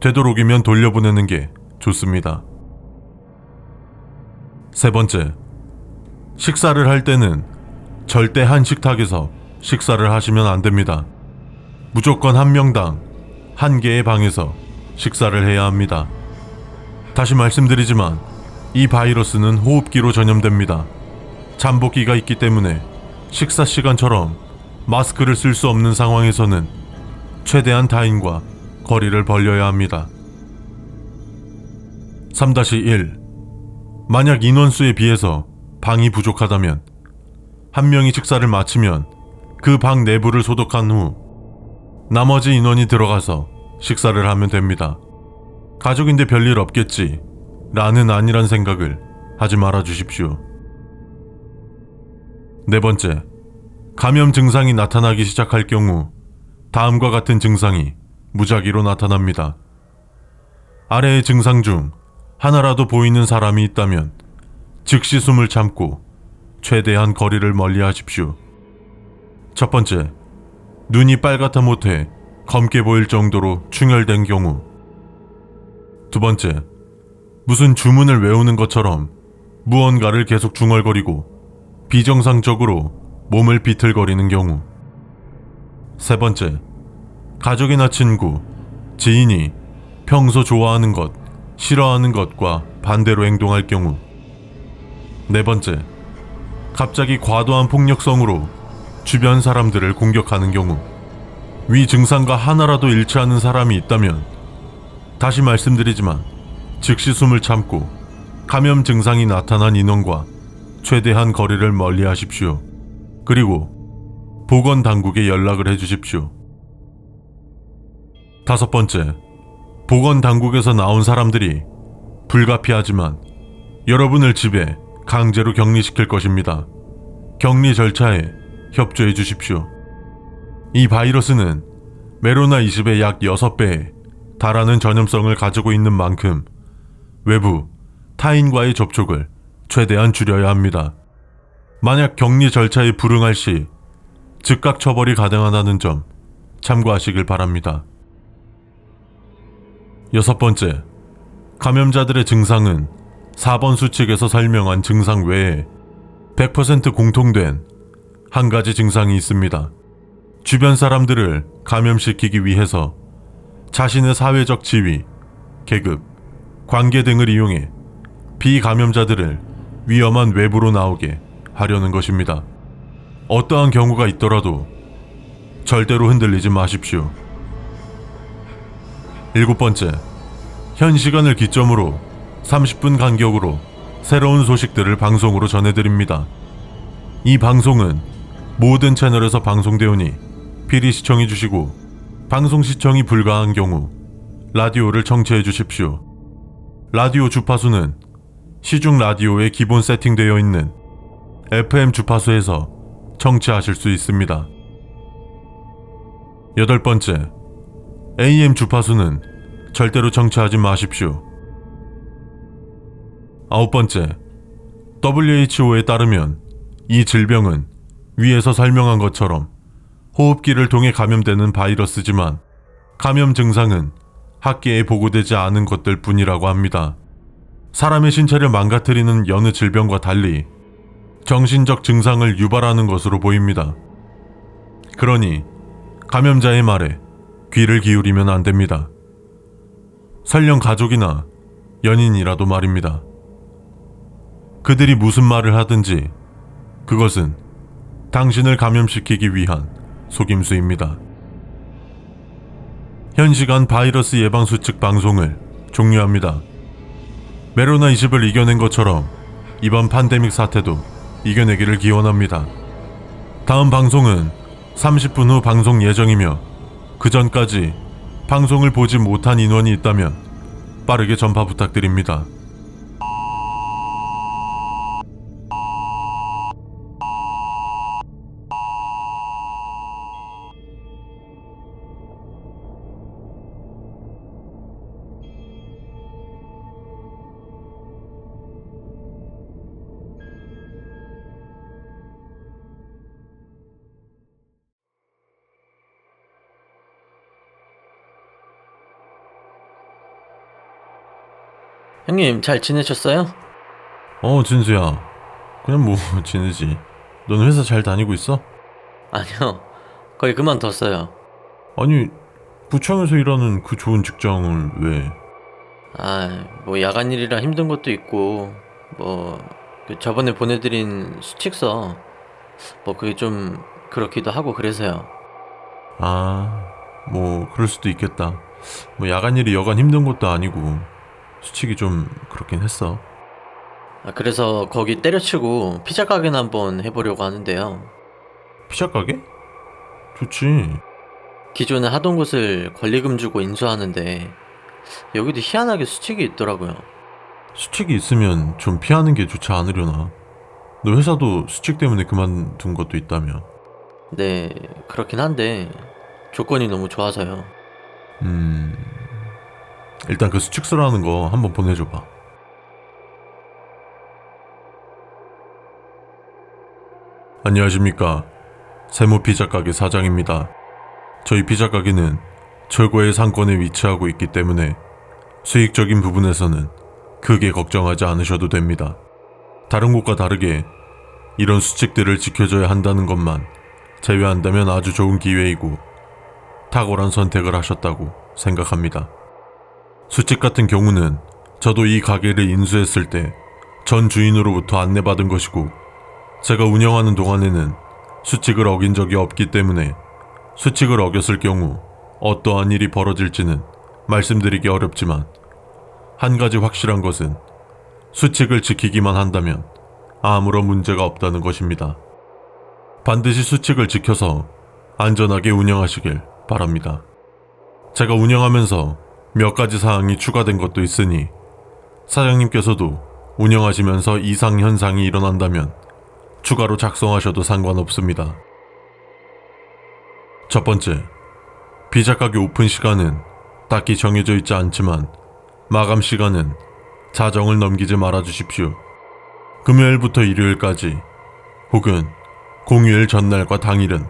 되도록이면 돌려보내는 게 좋습니다. 세 번째, 식사를 할 때는 절대 한 식탁에서 식사를 하시면 안 됩니다. 무조건 한 명당 한 개의 방에서 식사를 해야 합니다. 다시 말씀드리지만 이 바이러스는 호흡기로 전염됩니다. 잠복기가 있기 때문에 식사 시간처럼 마스크를 쓸 수 없는 상황에서는 최대한 타인과 거리를 벌려야 합니다. 3-1. 만약 인원수에 비해서 방이 부족하다면 한 명이 식사를 마치면 그 방 내부를 소독한 후 나머지 인원이 들어가서 식사를 하면 됩니다. 가족인데 별일 없겠지 라는 안일한 생각을 하지 말아 주십시오. 네 번째, 감염 증상이 나타나기 시작할 경우 다음과 같은 증상이 무작위로 나타납니다. 아래의 증상 중 하나라도 보이는 사람이 있다면 즉시 숨을 참고 최대한 거리를 멀리 하십시오. 첫 번째, 눈이 빨갛다 못해 검게 보일 정도로 충혈된 경우. 두 번째, 무슨 주문을 외우는 것처럼 무언가를 계속 중얼거리고 비정상적으로 몸을 비틀거리는 경우. 세 번째, 가족이나 친구, 지인이 평소 좋아하는 것, 싫어하는 것과 반대로 행동할 경우. 네 번째, 갑자기 과도한 폭력성으로 주변 사람들을 공격하는 경우. 위 증상과 하나라도 일치하는 사람이 있다면 다시 말씀드리지만 즉시 숨을 참고 감염 증상이 나타난 인원과 최대한 거리를 멀리 하십시오. 그리고 보건당국에 연락을 해주십시오. 다섯 번째, 보건당국에서 나온 사람들이 불가피하지만 여러분을 집에 강제로 격리시킬 것입니다. 격리 절차에 협조해 주십시오. 이 바이러스는 메로나 20의 약 6배에 달하는 전염성을 가지고 있는 만큼 외부, 타인과의 접촉을 최대한 줄여야 합니다. 만약 격리 절차에 불응할 시 즉각 처벌이 가능하다는 점 참고하시길 바랍니다. 여섯 번째, 감염자들의 증상은 4번 수칙에서 설명한 증상 외에 100% 공통된 한 가지 증상이 있습니다. 주변 사람들을 감염시키기 위해서 자신의 사회적 지위, 계급, 관계 등을 이용해 비감염자들을 위험한 외부로 나오게 하려는 것입니다. 어떠한 경우가 있더라도 절대로 흔들리지 마십시오. 일곱 번째, 현 시간을 기점으로 30분 간격으로 새로운 소식들을 방송으로 전해드립니다. 이 방송은 모든 채널에서 방송되오니 필히 시청해 주시고 방송 시청이 불가한 경우 라디오를 청취해 주십시오. 라디오 주파수는 시중 라디오에 기본 세팅되어 있는 FM 주파수에서 청취하실 수 있습니다. 8번째, AM 주파수는 절대로 청취하지 마십시오. 9번째, WHO에 따르면 이 질병은 위에서 설명한 것처럼 호흡기를 통해 감염되는 바이러스지만 감염 증상은 학계에 보고되지 않은 것들 뿐이라고 합니다. 사람의 신체를 망가뜨리는 여느 질병과 달리 정신적 증상을 유발하는 것으로 보입니다. 그러니 감염자의 말에 귀를 기울이면 안 됩니다. 설령 가족이나 연인이라도 말입니다. 그들이 무슨 말을 하든지 그것은 당신을 감염시키기 위한 속임수입니다. 현 시간 바이러스 예방 수칙 방송을 종료합니다. 메로나 20을 이겨낸 것처럼 이번 팬데믹 사태도 이겨내기를 기원합니다. 다음 방송은 30분 후 방송 예정이며 그 전까지 방송을 보지 못한 인원이 있다면 빠르게 전파 부탁드립니다. 형님, 잘 지내셨어요? 진수야. 그냥 뭐 지내지. 너는 회사 잘 다니고 있어? 아니요, 거의 그만뒀어요. 아니, 부창에서 일하는 그 좋은 직장을 왜? 뭐 야간 일이라 힘든 것도 있고, 그 저번에 보내드린 수칙서, 그게 좀 그렇기도 하고 그래서요. 뭐 그럴 수도 있겠다. 뭐 야간 일이 여간 힘든 것도 아니고 수칙이 좀 그렇긴 했어. 그래서 거기 때려치고 피자 가게나 한번 해보려고 하는데요. 피자 가게? 좋지. 기존에 하던 곳을 권리금 주고 인수하는데 여기도 희한하게 수칙이 있더라고요. 수칙이 있으면 좀 피하는 게 좋지 않으려나? 너 회사도 수칙 때문에 그만둔 것도 있다며. 네, 그렇긴 한데 조건이 너무 좋아서요. 일단 그 수칙서라는 거 한번 보내줘봐. 안녕하십니까. 세모 피자 가게 사장입니다. 저희 피자 가게는 철거의 상권에 위치하고 있기 때문에 수익적인 부분에서는 크게 걱정하지 않으셔도 됩니다. 다른 곳과 다르게 이런 수칙들을 지켜줘야 한다는 것만 제외한다면 아주 좋은 기회이고 탁월한 선택을 하셨다고 생각합니다. 수칙 같은 경우는 저도 이 가게를 인수했을 때 전 주인으로부터 안내받은 것이고 제가 운영하는 동안에는 수칙을 어긴 적이 없기 때문에 수칙을 어겼을 경우 어떠한 일이 벌어질지는 말씀드리기 어렵지만 한 가지 확실한 것은 수칙을 지키기만 한다면 아무런 문제가 없다는 것입니다. 반드시 수칙을 지켜서 안전하게 운영하시길 바랍니다. 제가 운영하면서 몇 가지 사항이 추가된 것도 있으니 사장님께서도 운영하시면서 이상 현상이 일어난다면 추가로 작성하셔도 상관없습니다. 첫 번째, 피자 가게 오픈 시간은 딱히 정해져 있지 않지만 마감 시간은 자정을 넘기지 말아 주십시오. 금요일부터 일요일까지 혹은 공휴일 전날과 당일은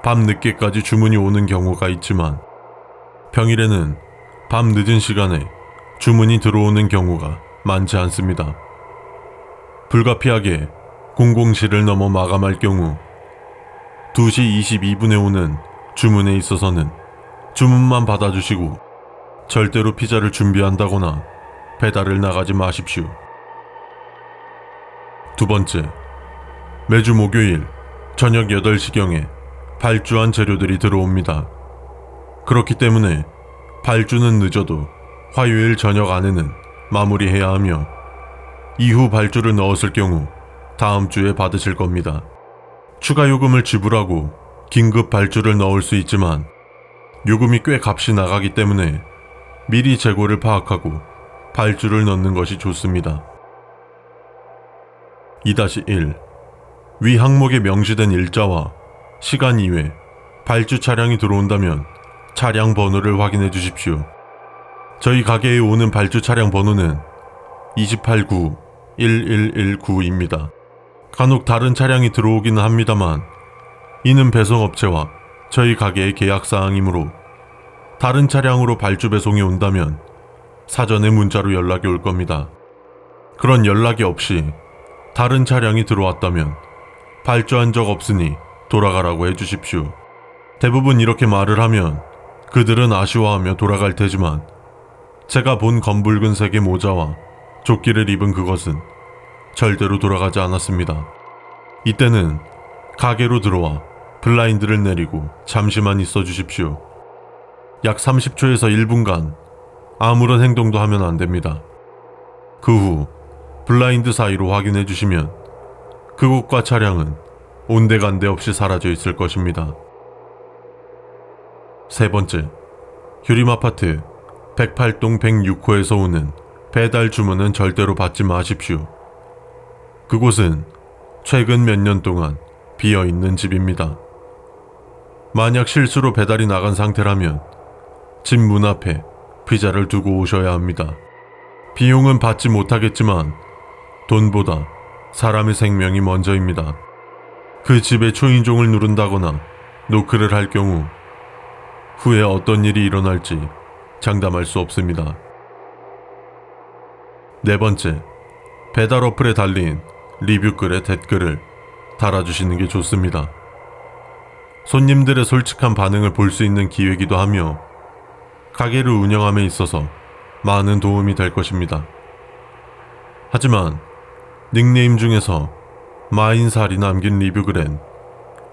밤 늦게까지 주문이 오는 경우가 있지만 평일에는 밤 늦은 시간에 주문이 들어오는 경우가 많지 않습니다. 불가피하게 00시를 넘어 마감할 경우 2시 22분에 오는 주문에 있어서는 주문만 받아주시고 절대로 피자를 준비한다거나 배달을 나가지 마십시오. 두 번째, 매주 목요일 저녁 8시경에 발주한 재료들이 들어옵니다. 그렇기 때문에 발주는 늦어도 화요일 저녁 안에는 마무리해야 하며 이후 발주를 넣었을 경우 다음 주에 받으실 겁니다. 추가 요금을 지불하고 긴급 발주를 넣을 수 있지만 요금이 꽤 값이 나가기 때문에 미리 재고를 파악하고 발주를 넣는 것이 좋습니다. 2-1. 위 항목에 명시된 일자와 시간 이외 발주 차량이 들어온다면 차량 번호를 확인해 주십시오. 저희 가게에 오는 발주 차량 번호는 289-1119입니다. 간혹 다른 차량이 들어오기는 합니다만 이는 배송업체와 저희 가게의 계약사항이므로 다른 차량으로 발주 배송이 온다면 사전에 문자로 연락이 올 겁니다. 그런 연락이 없이 다른 차량이 들어왔다면 발주한 적 없으니 돌아가라고 해주십시오. 대부분 이렇게 말을 하면 그들은 아쉬워하며 돌아갈 테지만 제가 본 검붉은 색의 모자와 조끼를 입은 그것은 절대로 돌아가지 않았습니다. 이때는 가게로 들어와 블라인드를 내리고 잠시만 있어 주십시오. 약 30초에서 1분간 아무런 행동도 하면 안 됩니다. 그 후 블라인드 사이로 확인해 주시면 그곳과 차량은 온데간데 없이 사라져 있을 것입니다. 세 번째, 휴림아파트 108동 106호에서 오는 배달 주문은 절대로 받지 마십시오. 그곳은 최근 몇 년 동안 비어있는 집입니다. 만약 실수로 배달이 나간 상태라면 집 문 앞에 피자를 두고 오셔야 합니다. 비용은 받지 못하겠지만 돈보다 사람의 생명이 먼저입니다. 그 집의 초인종을 누른다거나 노크를 할 경우 후에 어떤 일이 일어날지 장담할 수 없습니다. 네 번째, 배달 어플에 달린 리뷰글에 댓글을 달아주시는 게 좋습니다. 손님들의 솔직한 반응을 볼 수 있는 기회이기도 하며 가게를 운영함에 있어서 많은 도움이 될 것입니다. 하지만 닉네임 중에서 마인살이 남긴 리뷰글엔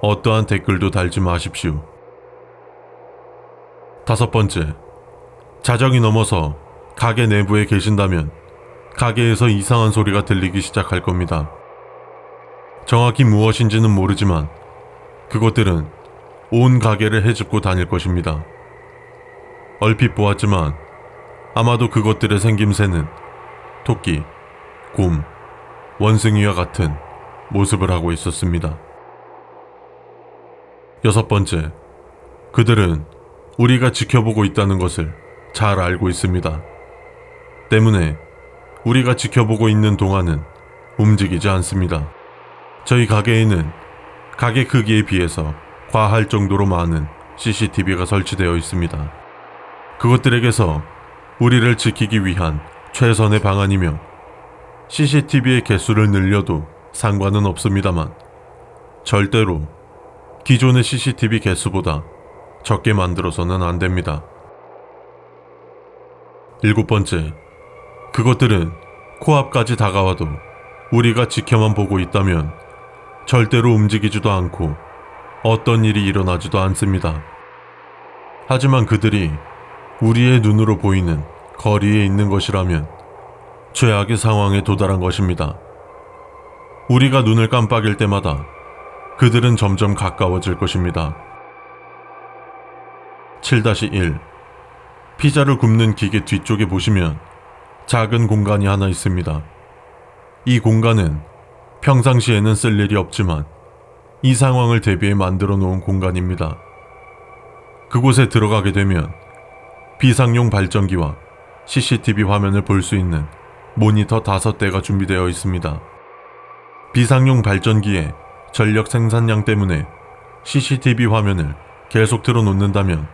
어떠한 댓글도 달지 마십시오. 다섯 번째, 자정이 넘어서 가게 내부에 계신다면 가게에서 이상한 소리가 들리기 시작할 겁니다. 정확히 무엇인지는 모르지만 그것들은 온 가게를 헤집고 다닐 것입니다. 얼핏 보았지만 아마도 그것들의 생김새는 토끼, 곰, 원숭이와 같은 모습을 하고 있었습니다. 여섯 번째, 그들은 우리가 지켜보고 있다는 것을 잘 알고 있습니다. 때문에 우리가 지켜보고 있는 동안은 움직이지 않습니다. 저희 가게에는 가게 크기에 비해서 과할 정도로 많은 CCTV가 설치되어 있습니다. 그것들에게서 우리를 지키기 위한 최선의 방안이며 CCTV의 개수를 늘려도 상관은 없습니다만 절대로 기존의 CCTV 개수보다 적게 만들어서는 안 됩니다. 일곱 번째, 그것들은 코앞까지 다가와도 우리가 지켜만 보고 있다면 절대로 움직이지도 않고 어떤 일이 일어나지도 않습니다. 하지만 그들이 우리의 눈으로 보이는 거리에 있는 것이라면 최악의 상황에 도달한 것입니다. 우리가 눈을 깜빡일 때마다 그들은 점점 가까워질 것입니다. 7-1. 피자를 굽는 기계 뒤쪽에 보시면 작은 공간이 하나 있습니다. 이 공간은 평상시에는 쓸 일이 없지만 이 상황을 대비해 만들어 놓은 공간입니다. 그곳에 들어가게 되면 비상용 발전기와 CCTV 화면을 볼 수 있는 모니터 5대가 준비되어 있습니다. 비상용 발전기의 전력 생산량 때문에 CCTV 화면을 계속 틀어놓는다면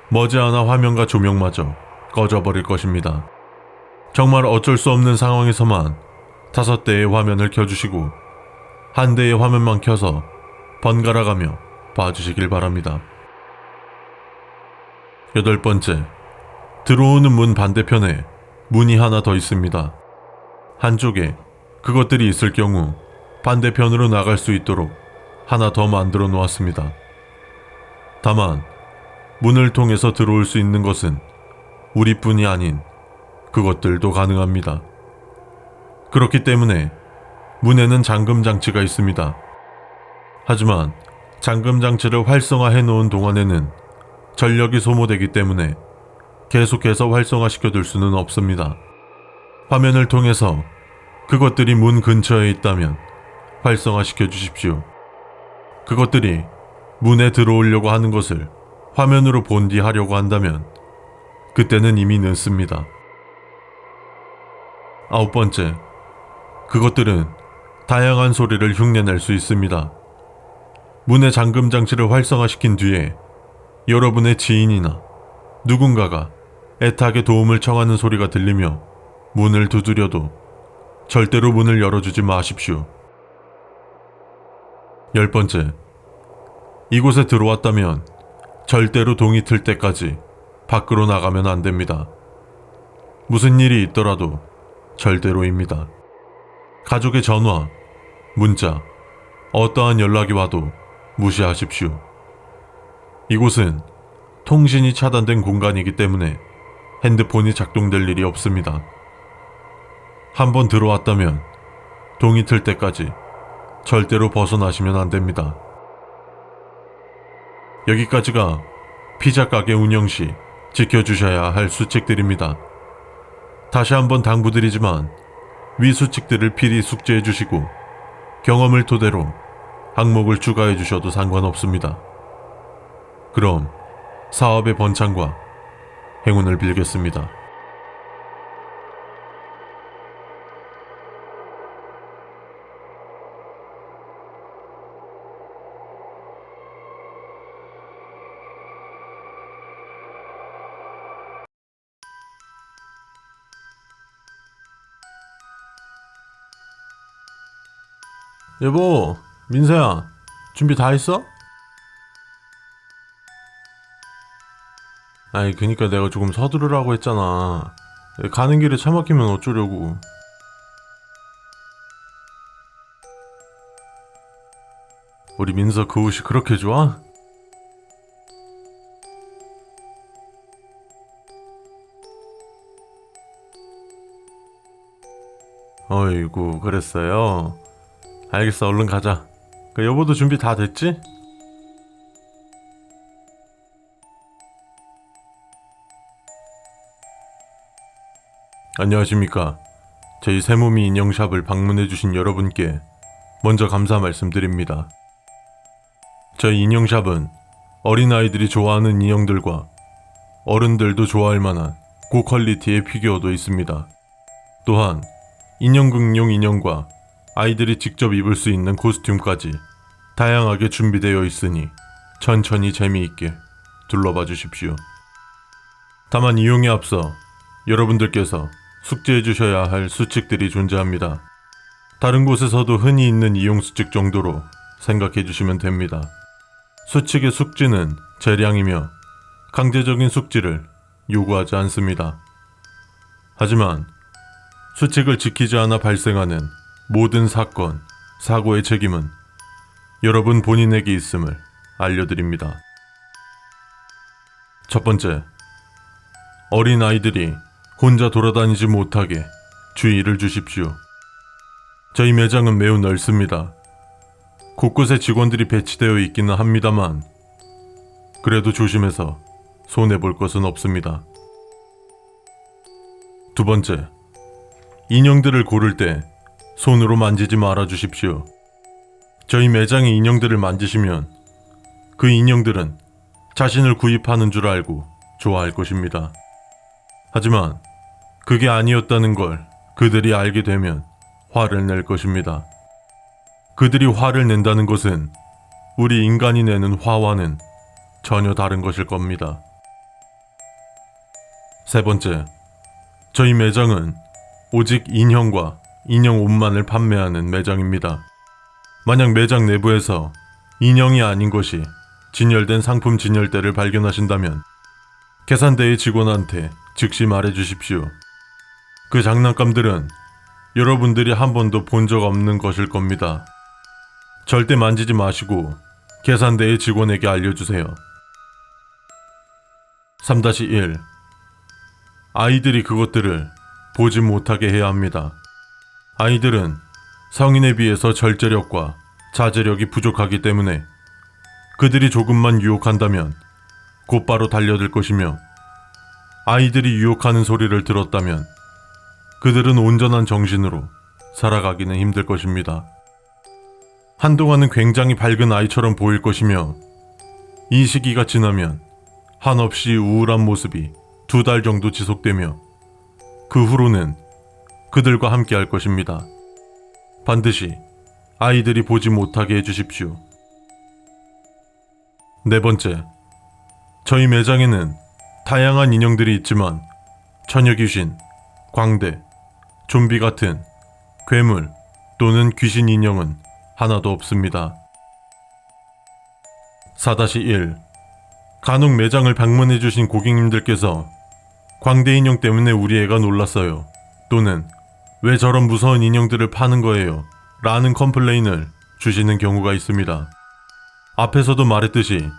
머지않아 화면과 조명마저 꺼져버릴 것입니다. 정말 어쩔 수 없는 상황에서만 5대의 화면을 켜주시고 한 대의 화면만 켜서 번갈아가며 봐주시길 바랍니다. 8번째, 들어오는 문 반대편에 문이 하나 더 있습니다. 한쪽에 그것들이 있을 경우 반대편으로 나갈 수 있도록 하나 더 만들어 놓았습니다. 다만 문을 통해서 들어올 수 있는 것은 우리뿐이 아닌 그것들도 가능합니다. 그렇기 때문에 문에는 잠금 장치가 있습니다. 하지만 잠금 장치를 활성화해 놓은 동안에는 전력이 소모되기 때문에 계속해서 활성화시켜 둘 수는 없습니다. 화면을 통해서 그것들이 문 근처에 있다면 활성화시켜 주십시오. 그것들이 문에 들어오려고 하는 것을 화면으로 본 뒤 하려고 한다면 그때는 이미 늦습니다. 9번째, 그것들은 다양한 소리를 흉내낼 수 있습니다. 문의 잠금 장치를 활성화시킨 뒤에 여러분의 지인이나 누군가가 애타게 도움을 청하는 소리가 들리며 문을 두드려도 절대로 문을 열어주지 마십시오. 10번째, 이곳에 들어왔다면 절대로 동이 틀 때까지 밖으로 나가면 안 됩니다. 무슨 일이 있더라도 절대로입니다. 가족의 전화, 문자, 어떠한 연락이 와도 무시하십시오. 이곳은 통신이 차단된 공간이기 때문에 핸드폰이 작동될 일이 없습니다. 한번 들어왔다면 동이 틀 때까지 절대로 벗어나시면 안 됩니다. 여기까지가 피자 가게 운영 시 지켜주셔야 할 수칙들입니다. 다시 한번 당부드리지만 위 수칙들을 필히 숙지해 주시고 경험을 토대로 항목을 추가해 주셔도 상관없습니다. 그럼 사업의 번창과 행운을 빌겠습니다. 여보, 민서야, 준비 다 했어? 아니, 그니까 내가 조금 서두르라고 했잖아. 가는 길에 차 막히면 어쩌려고. 우리 민서 그 옷이 그렇게 좋아? 어이구, 그랬어요? 알겠어, 얼른 가자. 그 여보도 준비 다 됐지? 안녕하십니까. 저희 세모미 인형샵을 방문해주신 여러분께 먼저 감사 말씀드립니다. 저희 인형샵은 어린아이들이 좋아하는 인형들과 어른들도 좋아할 만한 고퀄리티의 피규어도 있습니다. 또한 인형극용 인형과 아이들이 직접 입을 수 있는 코스튬까지 다양하게 준비되어 있으니 천천히 재미있게 둘러봐 주십시오. 다만 이용에 앞서 여러분들께서 숙지해 주셔야 할 수칙들이 존재합니다. 다른 곳에서도 흔히 있는 이용 수칙 정도로 생각해 주시면 됩니다. 수칙의 숙지는 재량이며 강제적인 숙지를 요구하지 않습니다. 하지만 수칙을 지키지 않아 발생하는 모든 사건, 사고의 책임은 여러분 본인에게 있음을 알려드립니다. 첫 번째, 어린 아이들이 혼자 돌아다니지 못하게 주의를 주십시오. 저희 매장은 매우 넓습니다. 곳곳에 직원들이 배치되어 있기는 합니다만 그래도 조심해서 손해볼 것은 없습니다. 두 번째, 인형들을 고를 때 손으로 만지지 말아 주십시오. 저희 매장의 인형들을 만지시면 그 인형들은 자신을 구입하는 줄 알고 좋아할 것입니다. 하지만 그게 아니었다는 걸 그들이 알게 되면 화를 낼 것입니다. 그들이 화를 낸다는 것은 우리 인간이 내는 화와는 전혀 다른 것일 겁니다. 세 번째, 저희 매장은 오직 인형과 인형 옷만을 판매하는 매장입니다. 만약 매장 내부에서 인형이 아닌 것이 진열된 상품 진열대를 발견하신다면 계산대의 직원한테 즉시 말해 주십시오. 그 장난감들은 여러분들이 한 번도 본 적 없는 것일 겁니다. 절대 만지지 마시고 계산대의 직원에게 알려주세요. 3-1. 아이들이 그것들을 보지 못하게 해야 합니다. 아이들은 성인에 비해서 절제력과 자제력이 부족하기 때문에 그들이 조금만 유혹한다면 곧바로 달려들 것이며 아이들이 유혹하는 소리를 들었다면 그들은 온전한 정신으로 살아가기는 힘들 것입니다. 한동안은 굉장히 밝은 아이처럼 보일 것이며 이 시기가 지나면 한없이 우울한 모습이 2달 정도 지속되며 그 후로는 그들과 함께 할 것입니다. 반드시 아이들이 보지 못하게 해주십시오. 네 번째, 저희 매장에는 다양한 인형들이 있지만 처녀 귀신, 광대, 좀비 같은 괴물 또는 귀신 인형은 하나도 없습니다. 4-1. 간혹 매장을 방문해주신 고객님들께서 광대 인형 때문에 우리 애가 놀랐어요. 또는 왜 저런 무서운 인형들을 파는 거예요? 라는 컴플레인을 주시는 경우가 있습니다. 앞에서도 말했듯이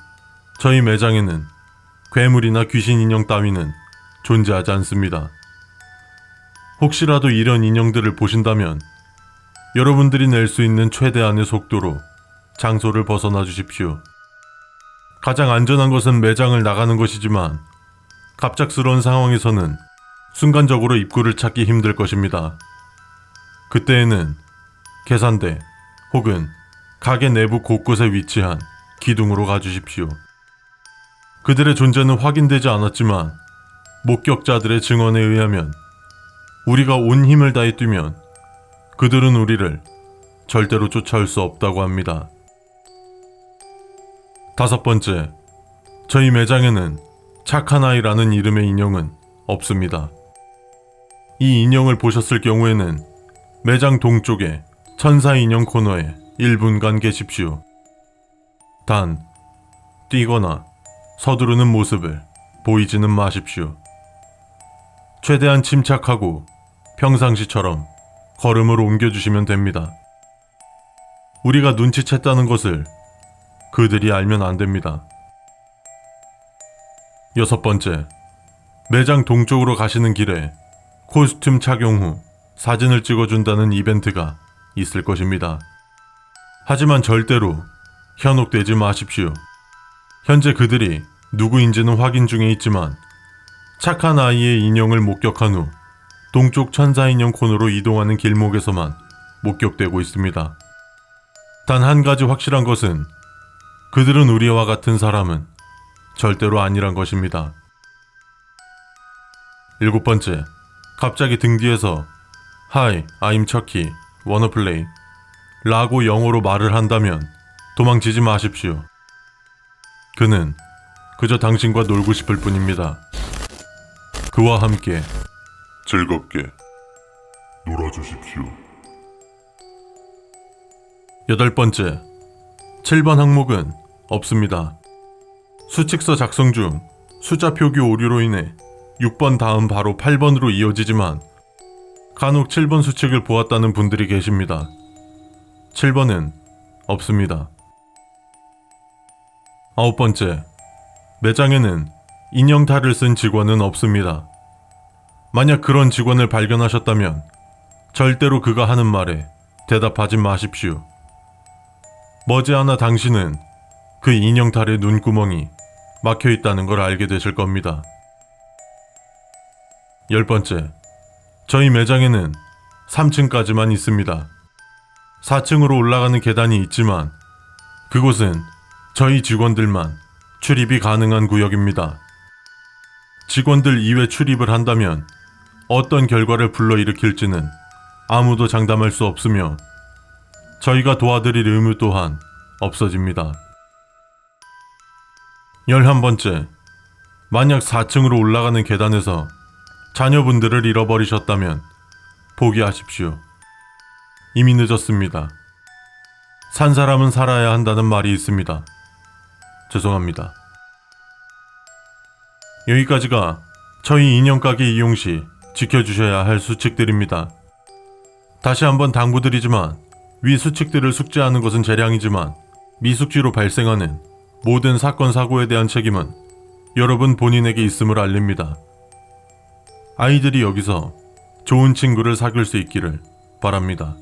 저희 매장에는 괴물이나 귀신 인형 따위는 존재하지 않습니다. 혹시라도 이런 인형들을 보신다면 여러분들이 낼 수 있는 최대한의 속도로 장소를 벗어나 주십시오. 가장 안전한 것은 매장을 나가는 것이지만 갑작스러운 상황에서는 순간적으로 입구를 찾기 힘들 것입니다. 그때에는 계산대 혹은 가게 내부 곳곳에 위치한 기둥으로 가주십시오. 그들의 존재는 확인되지 않았지만 목격자들의 증언에 의하면 우리가 온 힘을 다해 뛰면 그들은 우리를 절대로 쫓아올 수 없다고 합니다. 5번째, 저희 매장에는 착한 아이라는 이름의 인형은 없습니다. 이 인형을 보셨을 경우에는 매장 동쪽에 천사 인형 코너에 1분간 계십시오. 단, 뛰거나 서두르는 모습을 보이지는 마십시오. 최대한 침착하고 평상시처럼 걸음을 옮겨주시면 됩니다. 우리가 눈치챘다는 것을 그들이 알면 안 됩니다. 6번째, 매장 동쪽으로 가시는 길에 코스튬 착용 후 사진을 찍어준다는 이벤트가 있을 것입니다. 하지만 절대로 현혹되지 마십시오. 현재 그들이 누구인지는 확인 중에 있지만 착한 아이의 인형을 목격한 후 동쪽 천사 인형 코너로 이동하는 길목에서만 목격되고 있습니다. 단 한 가지 확실한 것은 그들은 우리와 같은 사람은 절대로 아니란 것입니다. 7번째, 갑자기 등 뒤에서 Hi, I'm Chucky, wanna play? 라고 영어로 말을 한다면 도망치지 마십시오. 그는 그저 당신과 놀고 싶을 뿐입니다. 그와 함께 즐겁게 놀아주십시오. 8번째, 7번 항목은 없습니다. 수칙서 작성 중 숫자 표기 오류로 인해 6번 다음 바로 8번으로 이어지지만 간혹 7번 수칙을 보았다는 분들이 계십니다. 7번은 없습니다. 9번째, 매장에는 인형 탈을 쓴 직원은 없습니다. 만약 그런 직원을 발견하셨다면 절대로 그가 하는 말에 대답하지 마십시오. 머지않아 당신은 그 인형 탈의 눈구멍이 막혀 있다는 걸 알게 되실 겁니다. 10번째, 저희 매장에는 3층까지만 있습니다. 4층으로 올라가는 계단이 있지만 그곳은 저희 직원들만 출입이 가능한 구역입니다. 직원들 이외 출입을 한다면 어떤 결과를 불러일으킬지는 아무도 장담할 수 없으며 저희가 도와드릴 의무 또한 없어집니다. 11번째, 만약 4층으로 올라가는 계단에서 자녀분들을 잃어버리셨다면 포기하십시오. 이미 늦었습니다. 산 사람은 살아야 한다는 말이 있습니다. 죄송합니다. 여기까지가 저희 인형가게 이용 시 지켜주셔야 할 수칙들입니다. 다시 한번 당부드리지만 위 수칙들을 숙지하는 것은 재량이지만 미숙지로 발생하는 모든 사건 사고에 대한 책임은 여러분 본인에게 있음을 알립니다. 아이들이 여기서 좋은 친구를 사귈 수 있기를 바랍니다.